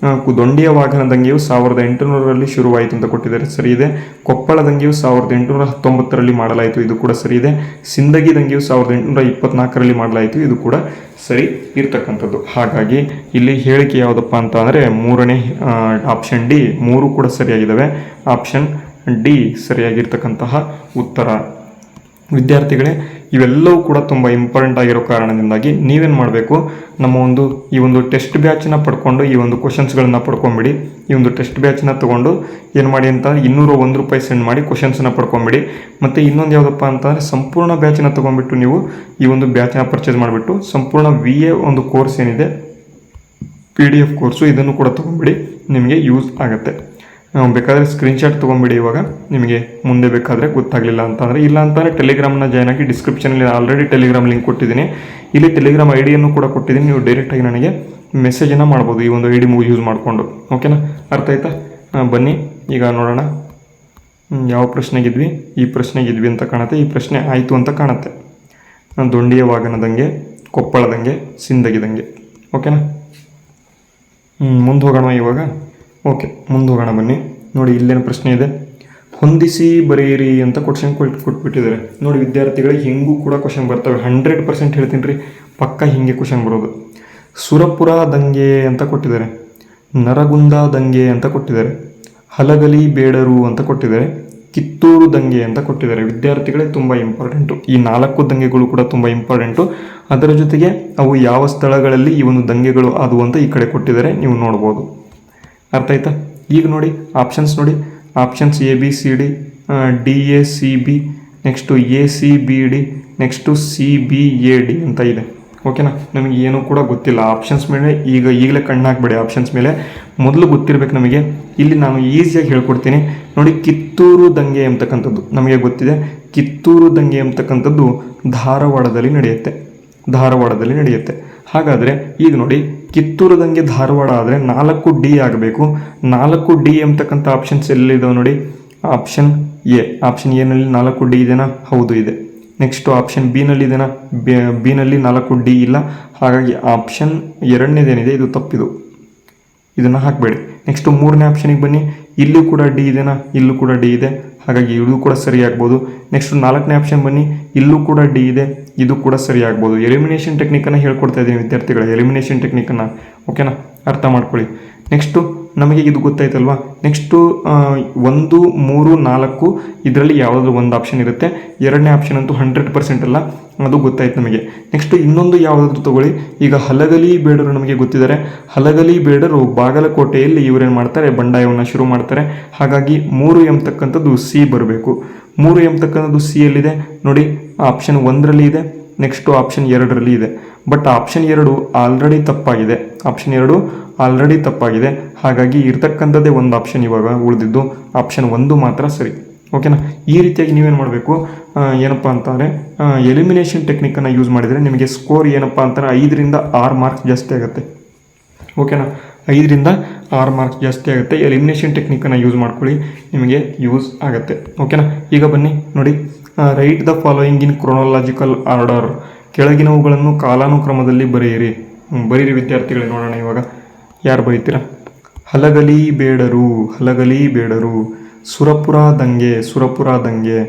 ದೊಂಡಿಯ ವಾಘನ ದಂಗೆಯು 1800ರಲ್ಲಿ ಶುರುವಾಯಿತು ಅಂತ ಕೊಟ್ಟಿದ್ದಾರೆ. ಸರಿ ಇದೆ. ಕೊಪ್ಪಳ ದಂಗೆಯು 1819ರಲ್ಲಿ ಮಾಡಲಾಯಿತು. ಇದು ಕೂಡ ಸರಿ ಇದೆ. ಸಿಂದಗಿ ದಂಗೆಯು 1824ರಲ್ಲಿ ಮಾಡಲಾಯಿತು. ಇದು ಕೂಡ ಸರಿ ಇರ್ತಕ್ಕಂಥದ್ದು. ಹಾಗಾಗಿ ಇಲ್ಲಿ ಹೇಳಿಕೆ ಯಾವುದಪ್ಪ ಅಂತ ಅಂದರೆ ಮೂರನೇ ಆಪ್ಷನ್ ಡಿ, 3 ಕೂಡ ಸರಿಯಾಗಿದ್ದಾವೆ. ಆಪ್ಷನ್ ಡಿ ಸರಿಯಾಗಿರ್ತಕ್ಕಂತಹ ಉತ್ತರ. ವಿದ್ಯಾರ್ಥಿಗಳೇ, ಇವೆಲ್ಲವೂ ಕೂಡ ತುಂಬ ಇಂಪಾರ್ಟೆಂಟ್ ಆಗಿರೋ ಕಾರಣದಿಂದಾಗಿ ನೀವೇನು ಮಾಡಬೇಕು, ನಮ್ಮ ಈ ಒಂದು ಟೆಸ್ಟ್ ಬ್ಯಾಚನ್ನ ಪಡ್ಕೊಂಡು ಈ ಒಂದು ಕ್ವಶನ್ಸ್ಗಳನ್ನು ಪಡ್ಕೊಂಬಿಡಿ. ಈ ಒಂದು ಟೆಸ್ಟ್ ಬ್ಯಾಚನ್ನ ತೊಗೊಂಡು ಏನು ಮಾಡಿ ಅಂತ 201 ರೂಪಾಯಿ ಸೆಂಡ್ ಮಾಡಿ ಕ್ವಶನ್ಸನ್ನು ಪಡ್ಕೊಂಬಿಡಿ. ಮತ್ತು ಇನ್ನೊಂದು ಯಾವುದಪ್ಪ ಅಂತಂದರೆ, ಸಂಪೂರ್ಣ ಬ್ಯಾಚನ್ನ ತೊಗೊಂಡ್ಬಿಟ್ಟು ನೀವು ಈ ಒಂದು ಬ್ಯಾಚನ್ನ ಪರ್ಚೇಸ್ ಮಾಡಿಬಿಟ್ಟು ಸಂಪೂರ್ಣ VA ಒಂದು ಕೋರ್ಸ್ ಏನಿದೆ PDF ಕೋರ್ಸು, ಇದನ್ನು ಕೂಡ ತೊಗೊಂಬಿಡಿ. ನಿಮಗೆ ಯೂಸ್ ಆಗುತ್ತೆ. ಬೇಕಾದರೆ ಸ್ಕ್ರೀನ್ಶಾಟ್ ತೊಗೊಂಬಿಡಿ. ಇವಾಗ ನಿಮಗೆ ಮುಂದೆ ಬೇಕಾದರೆ ಗೊತ್ತಾಗಲಿಲ್ಲ ಅಂತಂದರೆ, ಇಲ್ಲ ಅಂತಂದರೆ ಟೆಲಿಗ್ರಾಮ್ನ ಜಾಯ್ನ್ ಆಗಿ ಡಿಸ್ಕ್ರಿಪ್ಷನಲ್ಲಿ ಆಲ್ರೆಡಿ ಟೆಲಿಗ್ರಾಮ್ ಲಿಂಕ್ ಕೊಟ್ಟಿದ್ದೀನಿ. ಇಲ್ಲಿ ಟೆಲಿಗ್ರಾಮ್ ಐಡಿಯನ್ನು ಕೂಡ ಕೊಟ್ಟಿದ್ದೀನಿ. ನೀವು ಡೈರೆಕ್ಟಾಗಿ ನನಗೆ ಮೆಸೇಜನ್ನು ಮಾಡ್ಬೋದು ಈ ಒಂದು ID ಯೂಸ್ ಮಾಡಿಕೊಂಡು. ಓಕೆನಾ? ಅರ್ಥ ಆಯ್ತಾ? ಬನ್ನಿ ಈಗ ನೋಡೋಣ ಯಾವ ಪ್ರಶ್ನೆಗಿದ್ವಿ. ಈ ಪ್ರಶ್ನೆಗಿದ್ವಿ ಅಂತ ಕಾಣುತ್ತೆ. ಈ ಪ್ರಶ್ನೆ ಆಯಿತು ಅಂತ ಕಾಣುತ್ತೆ. ದೊಂಡಿಯ ವಾಘನ ದಂಗೆ, ಕೊಪ್ಪಳ ದಂಗೆ, ಸಿಂದಗಿ ದಂಗೆ. ಓಕೆನಾ? ಮುಂದೆ ಹೋಗೋಣ ಇವಾಗ. ಓಕೆ, ಮುಂದೆ ಹೋಗೋಣ ಬನ್ನಿ. ನೋಡಿ, ಇಲ್ಲೇನು ಪ್ರಶ್ನೆ ಇದೆ, ಹೊಂದಿಸಿ ಬರೆಯಿರಿ ಅಂತ ಕ್ವಶನ್ ಕೊಟ್ಬಿಟ್ಟಿದ್ದಾರೆ. ನೋಡಿ ವಿದ್ಯಾರ್ಥಿಗಳಿಗೆ ಹಿಂಗೂ ಕೂಡ ಕ್ವಶನ್ ಬರ್ತವೆ. 100% ಹೇಳ್ತೀನಿ ರೀ, ಪಕ್ಕ ಹಿಂಗೆ ಕ್ವಶನ್ ಬರೋದು. ಸುರಪುರ ದಂಗೆ ಅಂತ ಕೊಟ್ಟಿದ್ದಾರೆ, ನರಗುಂದ ದಂಗೆ ಅಂತ ಕೊಟ್ಟಿದ್ದಾರೆ, ಹಲಗಲಿ ಬೇಡರು ಅಂತ ಕೊಟ್ಟಿದ್ದಾರೆ, ಕಿತ್ತೂರು ದಂಗೆ ಅಂತ ಕೊಟ್ಟಿದ್ದಾರೆ ವಿದ್ಯಾರ್ಥಿಗಳೇ. ತುಂಬ ಇಂಪಾರ್ಟೆಂಟು, ಈ 4 ದಂಗೆಗಳು ಕೂಡ ತುಂಬ ಇಂಪಾರ್ಟೆಂಟು. ಅದರ ಜೊತೆಗೆ ಅವು ಯಾವ ಸ್ಥಳಗಳಲ್ಲಿ ಈ ಒಂದು ದಂಗೆಗಳು ಆದವು ಅಂತ ಈ ಕಡೆ ಕೊಟ್ಟಿದ್ದಾರೆ, ನೀವು ನೋಡ್ಬೋದು. ಅರ್ಥ ಆಯ್ತಾ? ಈಗ ನೋಡಿ ಆಪ್ಷನ್ಸ್ ನೋಡಿ, options ABCD, DACB, next ACBD, next CBAD ಅಂತ ಇದೆ. ಓಕೆನಾ? ನಮಗೆ ಏನೂ ಕೂಡ ಗೊತ್ತಿಲ್ಲ ಆಪ್ಷನ್ಸ್ ಮೇಲೆ. ಈಗಲೇ ಕಣ್ಣು ಹಾಕಬೇಡಿ ಆಪ್ಷನ್ಸ್ ಮೇಲೆ, ಮೊದಲು ಗೊತ್ತಿರಬೇಕು ನಮಗೆ. ಇಲ್ಲಿ ನಾನು ಈಸಿಯಾಗಿ ಹೇಳ್ಕೊಡ್ತೀನಿ ನೋಡಿ. ಕಿತ್ತೂರು ದಂಗೆ ಎಂಬತಕ್ಕಂಥದ್ದು ನಮಗೆ ಗೊತ್ತಿದೆ. ಕಿತ್ತೂರು ದಂಗೆ ಎಂಬತಕ್ಕಂಥದ್ದು ಧಾರವಾಡದಲ್ಲಿ ನಡೆಯುತ್ತೆ. ಹಾಗಾದರೆ ಈಗ ನೋಡಿ, ಕಿತ್ತೂರು ದಂಗೆ ಧಾರವಾಡ ಆದರೆ 4D ಆಗಬೇಕು. 4D ಎಂಬತಕ್ಕಂಥ ಆಪ್ಷನ್ಸ್ ಎಲ್ಲಿದ್ದಾವೆ ನೋಡಿ. ಆಪ್ಷನ್ ಎನಲ್ಲಿ 4D ಇದೆನಾ? ಹೌದು ಇದೆ. ನೆಕ್ಸ್ಟು ಆಪ್ಷನ್ ಬಿನಲ್ಲಿ ಇದೆನಾ? ಬಿನಲ್ಲಿ 4D ಇಲ್ಲ. ಹಾಗಾಗಿ ಆಪ್ಷನ್ 2ನೇದೇನಿದೆ ಇದು ತಪ್ಪಿದು, ಇದನ್ನು ಹಾಕಬೇಡಿ. ನೆಕ್ಸ್ಟು 3ನೇ ಆಪ್ಷನಿಗೆ ಬನ್ನಿ. ಇಲ್ಲೂ ಕೂಡ D ಇದೆನಾ? ಇಲ್ಲೂ ಕೂಡ D ಇದೆ. ಹಾಗಾಗಿ ಇದು ಕೂಡ ಸರಿ ಆಗ್ಬೋದು. ನೆಕ್ಸ್ಟು 4ನೇ ಆಪ್ಷನ್ ಬನ್ನಿ. ಇಲ್ಲೂ ಕೂಡ D ಇದೆ, ಇದು ಕೂಡ ಸರಿ ಆಗ್ಬೋದು. ಎಲಿಮಿನೇಷನ್ ಟೆಕ್ನಿಕನ್ನು ಹೇಳ್ಕೊಡ್ತಾ ಇದ್ದೀನಿ ವಿದ್ಯಾರ್ಥಿಗಳ, ಎಲಿಮಿನೇಷನ್ ಟೆಕ್ನಿಕನ್ನು. ಓಕೆನಾ? ಅರ್ಥ ಮಾಡ್ಕೊಳ್ಳಿ. ನೆಕ್ಸ್ಟು ನಮಗೆ ಇದು ಗೊತ್ತಾಯ್ತಲ್ವಾ. ನೆಕ್ಸ್ಟು 1, 3, 4 ಇದರಲ್ಲಿ ಯಾವುದಾದ್ರೂ ಒಂದು ಆಪ್ಷನ್ ಇರುತ್ತೆ. 2ನೇ ಆಪ್ಷನ್ ಅಂತೂ 100% ಅಲ್ಲ, ಅದು ಗೊತ್ತಾಯ್ತು ನಮಗೆ. ನೆಕ್ಸ್ಟು ಇನ್ನೊಂದು ಯಾವುದಾದ್ರೂ ತಗೊಳ್ಳಿ. ಈಗ ಹಲಗಲಿ ಬೇಡರು ನಮಗೆ ಗೊತ್ತಿದ್ದಾರೆ. ಹಲಗಲಿ ಬೇಡರು ಬಾಗಲಕೋಟೆಯಲ್ಲಿ ಇವರೇನು ಮಾಡ್ತಾರೆ, ಬಂಡಾಯವನ್ನು ಶುರು ಮಾಡ್ತಾರೆ. ಹಾಗಾಗಿ 3 ಎಂಬತಕ್ಕಂಥದ್ದು C ಬರಬೇಕು. 3 ಎಂಬತಕ್ಕಂಥದ್ದು C ಯಲ್ಲಿದೆ ನೋಡಿ. ಆಪ್ಷನ್ 1ರಲ್ಲಿ ಇದೆ, ನೆಕ್ಸ್ಟು ಆಪ್ಷನ್ 2ರಲ್ಲಿ ಇದೆ. ಬಟ್ ಆಪ್ಷನ್ 2 ಆಲ್ರೆಡಿ ತಪ್ಪಾಗಿದೆ. ಹಾಗಾಗಿ ಇರ್ತಕ್ಕಂಥದ್ದೇ ಒಂದು ಆಪ್ಷನ್ ಇವಾಗ ಉಳಿದಿದ್ದು, ಆಪ್ಷನ್ 1 ಮಾತ್ರ ಸರಿ. ಓಕೆನಾ? ಈ ರೀತಿಯಾಗಿ ನೀವೇನು ಮಾಡಬೇಕು, ಏನಪ್ಪ ಅಂತಂದರೆ ಎಲಿಮಿನೇಷನ್ ಟೆಕ್ನಿಕನ್ನು ಯೂಸ್ ಮಾಡಿದರೆ ನಿಮಗೆ ಸ್ಕೋರ್ ಏನಪ್ಪ ಅಂತಾರೆ 5ರಿಂದ 6 ಮಾರ್ಕ್ಸ್ ಜಾಸ್ತಿ ಆಗುತ್ತೆ. ಓಕೆನಾ? 5ರಿಂದ 6 ಮಾರ್ಕ್ಸ್ ಜಾಸ್ತಿ ಆಗುತ್ತೆ. ಎಲಿಮಿನೇಷನ್ ಟೆಕ್ನಿಕನ್ನು ಯೂಸ್ ಮಾಡ್ಕೊಳ್ಳಿ, ನಿಮಗೆ ಯೂಸ್ ಆಗುತ್ತೆ. ಓಕೆನಾ? ಈಗ ಬನ್ನಿ ನೋಡಿ. Right the following in chronological order. ಕೆಳಗಿನವುಗಳನ್ನು ಕಾಲಾನುಕ್ರಮದಲ್ಲಿ ಬರೆಯಿರಿ ವಿದ್ಯಾರ್ಥಿಗಳೇ. ನೋಡೋಣ ಇವಾಗ ಯಾರು ಬರೀತೀರಾ. ಹಲಗಲಿ ಬೇಡರು, ಸುರಪುರ ದಂಗೆ,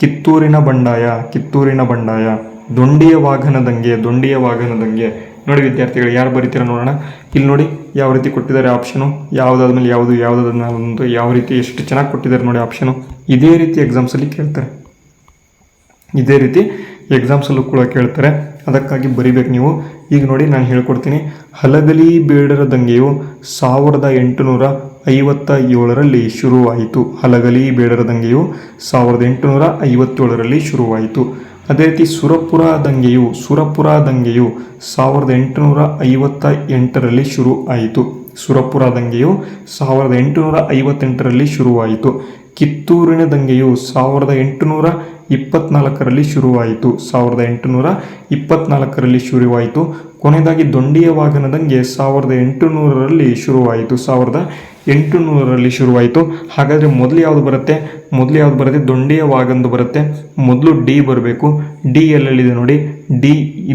ಕಿತ್ತೂರಿನ ಬಂಡಾಯ, ದೊಂಡಿಯ ವಾಘನ ದಂಗೆ. ನೋಡಿ ವಿದ್ಯಾರ್ಥಿಗಳು ಯಾರು ಬರೀತೀರಾ ನೋಡೋಣ. ಇಲ್ಲಿ ನೋಡಿ ಯಾವ ರೀತಿ ಕೊಟ್ಟಿದ್ದಾರೆ ಆಪ್ಷನು, ಯಾವುದಾದ್ಮೇಲೆ ಯಾವುದಾದ್ಮೇಲೆ ಯಾವ ರೀತಿ ಎಷ್ಟು ಚೆನ್ನಾಗಿ ಕೊಟ್ಟಿದ್ದಾರೆ ನೋಡಿ ಆಪ್ಷನು. ಇದೇ ರೀತಿ ಎಕ್ಸಾಮ್ಸಲ್ಲೂ ಕೂಡ ಕೇಳ್ತಾರೆ. ಅದಕ್ಕಾಗಿ ಬರಿಬೇಕು ನೀವು. ಈಗ ನೋಡಿ ನಾನು ಹೇಳ್ಕೊಡ್ತೀನಿ. ಹಲಗಲಿ ಬೇಡರ ದಂಗೆಯು 1857ರಲ್ಲಿ ಶುರುವಾಯಿತು. ಅದೇ ರೀತಿ ಸುರಪುರ ದಂಗೆಯು 1858ರಲ್ಲಿ ಶುರುವಾಯಿತು. ಕಿತ್ತೂರಿನ ದಂಗೆಯು 1824ರಲ್ಲಿ ಶುರುವಾಯಿತು. ಕೊನೆಯದಾಗಿ ದೊಂಡಿಯ ವಾಘನ ದಂಗೆ 1800ರಲ್ಲಿ ಶುರುವಾಯಿತು. ಹಾಗಾದರೆ ಮೊದಲು ಯಾವುದು ಬರುತ್ತೆ? ದೊಂಡಿಯ ವಾಗಂದು ಬರುತ್ತೆ. ಮೊದಲು D ಬರಬೇಕು. D ಎಲ್ಲೆಲ್ಲಿದೆ ನೋಡಿ. D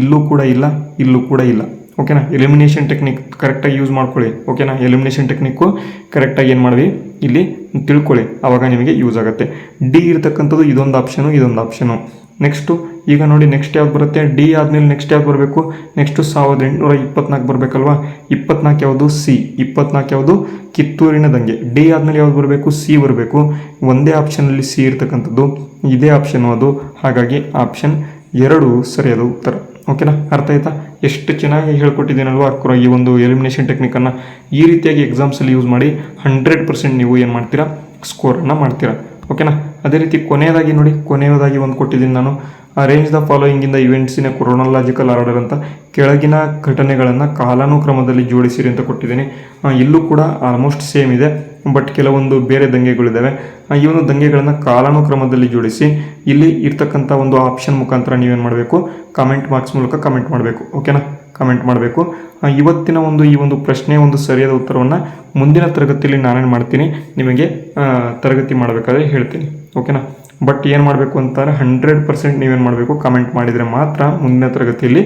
ಇಲ್ಲೂ ಕೂಡ ಇಲ್ಲ, ಇಲ್ಲೂ ಕೂಡ ಇಲ್ಲ. ಓಕೆನಾ? ಎಲಿಮಿನೇಷನ್ ಟೆಕ್ನಿಕ್ ಕರೆಕ್ಟಾಗಿ ಯೂಸ್ ಮಾಡ್ಕೊಳ್ಳಿ. ಓಕೆನಾ? ಎಲಿಮಿನೇಷನ್ ಟೆಕ್ನಿಕ್ಕು ಕರೆಕ್ಟಾಗಿ ಏನು ಮಾಡಿ ಇಲ್ಲಿ ತಿಳ್ಕೊಳ್ಳಿ, ಆವಾಗ ನಿಮಗೆ ಯೂಸ್ ಆಗುತ್ತೆ. D ಇರ್ತಕ್ಕಂಥದ್ದು ಇದೊಂದು ಆಪ್ಷನು. ನೆಕ್ಸ್ಟು ಈಗ ನೋಡಿ ನೆಕ್ಸ್ಟ್ ಯಾವ್ದು ಬರುತ್ತೆ. D ಆದಮೇಲೆ ನೆಕ್ಸ್ಟ್ ಯಾವ್ದು ಬರಬೇಕು? ನೆಕ್ಸ್ಟು 1824 ಬರಬೇಕಲ್ವಾ. 24 ಯಾವುದು? C. 24 ಯಾವುದು? ಕಿತ್ತೂರಿನ ದಂಗೆ. D ಆದಮೇಲೆ ಯಾವ್ದು ಬರಬೇಕು? C ಬರಬೇಕು. ಒಂದೇ ಆಪ್ಷನಲ್ಲಿ C ಇರ್ತಕ್ಕಂಥದ್ದು, ಇದೇ ಆಪ್ಷನು ಅದು. ಹಾಗಾಗಿ ಆಪ್ಷನ್ 2 ಸರಿಯಾದ ಉತ್ತರ. ಓಕೆನಾ? ಅರ್ಥ ಆಯ್ತಾ? ಎಷ್ಟು ಚೆನ್ನಾಗಿ ಹೇಳ್ಕೊಟ್ಟಿದ್ದೀನಲ್ವಾ ಈ ಒಂದು ಎಲಿಮಿನೇಷನ್ ಟೆಕ್ನಿಕನ್ನು. ಈ ರೀತಿಯಾಗಿ ಎಕ್ಸಾಮ್ಸಲ್ಲಿ ಯೂಸ್ ಮಾಡಿ 100% ನೀವು ಏನು ಮಾಡ್ತೀರಾ, ಸ್ಕೋರನ್ನು ಮಾಡ್ತೀರಾ. ಓಕೆನಾ? ಅದೇ ರೀತಿ ಕೊನೆಯದಾಗಿ ನೋಡಿ, ಒಂದು ಕೊಟ್ಟಿದ್ದೀನಿ ನಾನು. Arrange the following in the events in chronological order ಅಂತ. ಕೆಳಗಿನ ಘಟನೆಗಳನ್ನು ಕಾಲಾನುಕ್ರಮದಲ್ಲಿ ಜೋಡಿಸಿರಿ ಅಂತ ಕೊಟ್ಟಿದ್ದೀನಿ. ಇಲ್ಲೂ ಕೂಡ ಆಲ್ಮೋಸ್ಟ್ ಸೇಮ್ ಇದೆ, ಬಟ್ ಕೆಲವೊಂದು ಬೇರೆ ದಂಗೆಗಳಿದ್ದಾವೆ. ಈ ಒಂದು ದಂಗೆಗಳನ್ನು ಕಾಲಾನುಕ್ರಮದಲ್ಲಿ ಜೋಡಿಸಿ ಇಲ್ಲಿ ಇರ್ತಕ್ಕಂಥ ಒಂದು ಆಪ್ಷನ್ ಮುಖಾಂತರ ನೀವೇನು ಮಾಡಬೇಕು, ಕಾಮೆಂಟ್ ಮಾರ್ಕ್ಸ್ ಮೂಲಕ ಕಮೆಂಟ್ ಮಾಡಬೇಕು. ಓಕೆನಾ? ಕಮೆಂಟ್ ಮಾಡಬೇಕು. ಇವತ್ತಿನ ಈ ಒಂದು ಪ್ರಶ್ನೆ ಒಂದು ಸರಿಯಾದ ಉತ್ತರವನ್ನು ಮುಂದಿನ ತರಗತಿಯಲ್ಲಿ ನಾನೇನು ಮಾಡ್ತೀನಿ, ನಿಮಗೆ ತರಗತಿ ಮಾಡಬೇಕಾದ್ರೆ ಹೇಳ್ತೀನಿ. ಓಕೆನಾ? ಬಟ್ ಏನು ಮಾಡಬೇಕು ಅಂತಾರೆ 100% ನೀವೇನು ಮಾಡಬೇಕು, ಕಮೆಂಟ್ ಮಾಡಿದರೆ ಮಾತ್ರ ಮುಂದಿನ ತರಗತಿಯಲ್ಲಿ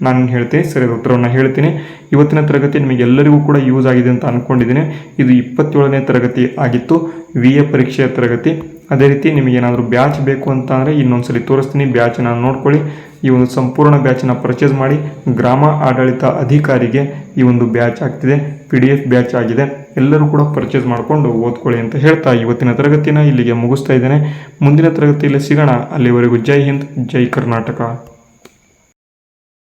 ನಾನು ಹೇಳ್ತೀನಿ, ಸರಿಯಾದ ಉತ್ತರವನ್ನು ಹೇಳ್ತೀನಿ. ಇವತ್ತಿನ ತರಗತಿ ನಿಮಗೆಲ್ಲರಿಗೂ ಕೂಡ ಯೂಸ್ ಆಗಿದೆ ಅಂತ ಅಂದ್ಕೊಂಡಿದ್ದೀನಿ. ಇದು 27ನೇ ತರಗತಿ ಆಗಿತ್ತು, VA ಪರೀಕ್ಷೆಯ ತರಗತಿ. ಅದೇ ರೀತಿ ನಿಮಗೇನಾದರೂ ಬ್ಯಾಚ್ ಬೇಕು ಅಂತ ಅಂದರೆ ಇನ್ನೊಂದ್ಸಲಿ ತೋರಿಸ್ತೀನಿ, ಬ್ಯಾಚನ್ನು ನೋಡ್ಕೊಳ್ಳಿ. ಈ ಒಂದು ಸಂಪೂರ್ಣ ಬ್ಯಾಚನ್ನು ಪರ್ಚೇಸ್ ಮಾಡಿ. ಗ್ರಾಮ ಆಡಳಿತ ಅಧಿಕಾರಿಗೆ ಈ ಒಂದು ಬ್ಯಾಚ್ ಆಗ್ತಿದೆ, PDF ಬ್ಯಾಚ್ ಆಗಿದೆ. ಎಲ್ಲರೂ ಕೂಡ ಪರ್ಚೇಸ್ ಮಾಡಿಕೊಂಡು ಓದ್ಕೊಳ್ಳಿ ಅಂತ ಹೇಳ್ತಾ ಇವತ್ತಿನ ತರಗತಿನ ಇಲ್ಲಿಗೆ ಮುಗಿಸ್ತಾ ಇದ್ದೇನೆ. ಮುಂದಿನ ತರಗತಿಯಲ್ಲಿ ಸಿಗೋಣ. ಅಲ್ಲಿವರೆಗೂ ಜೈ ಹಿಂದ್, ಜೈ ಕರ್ನಾಟಕ.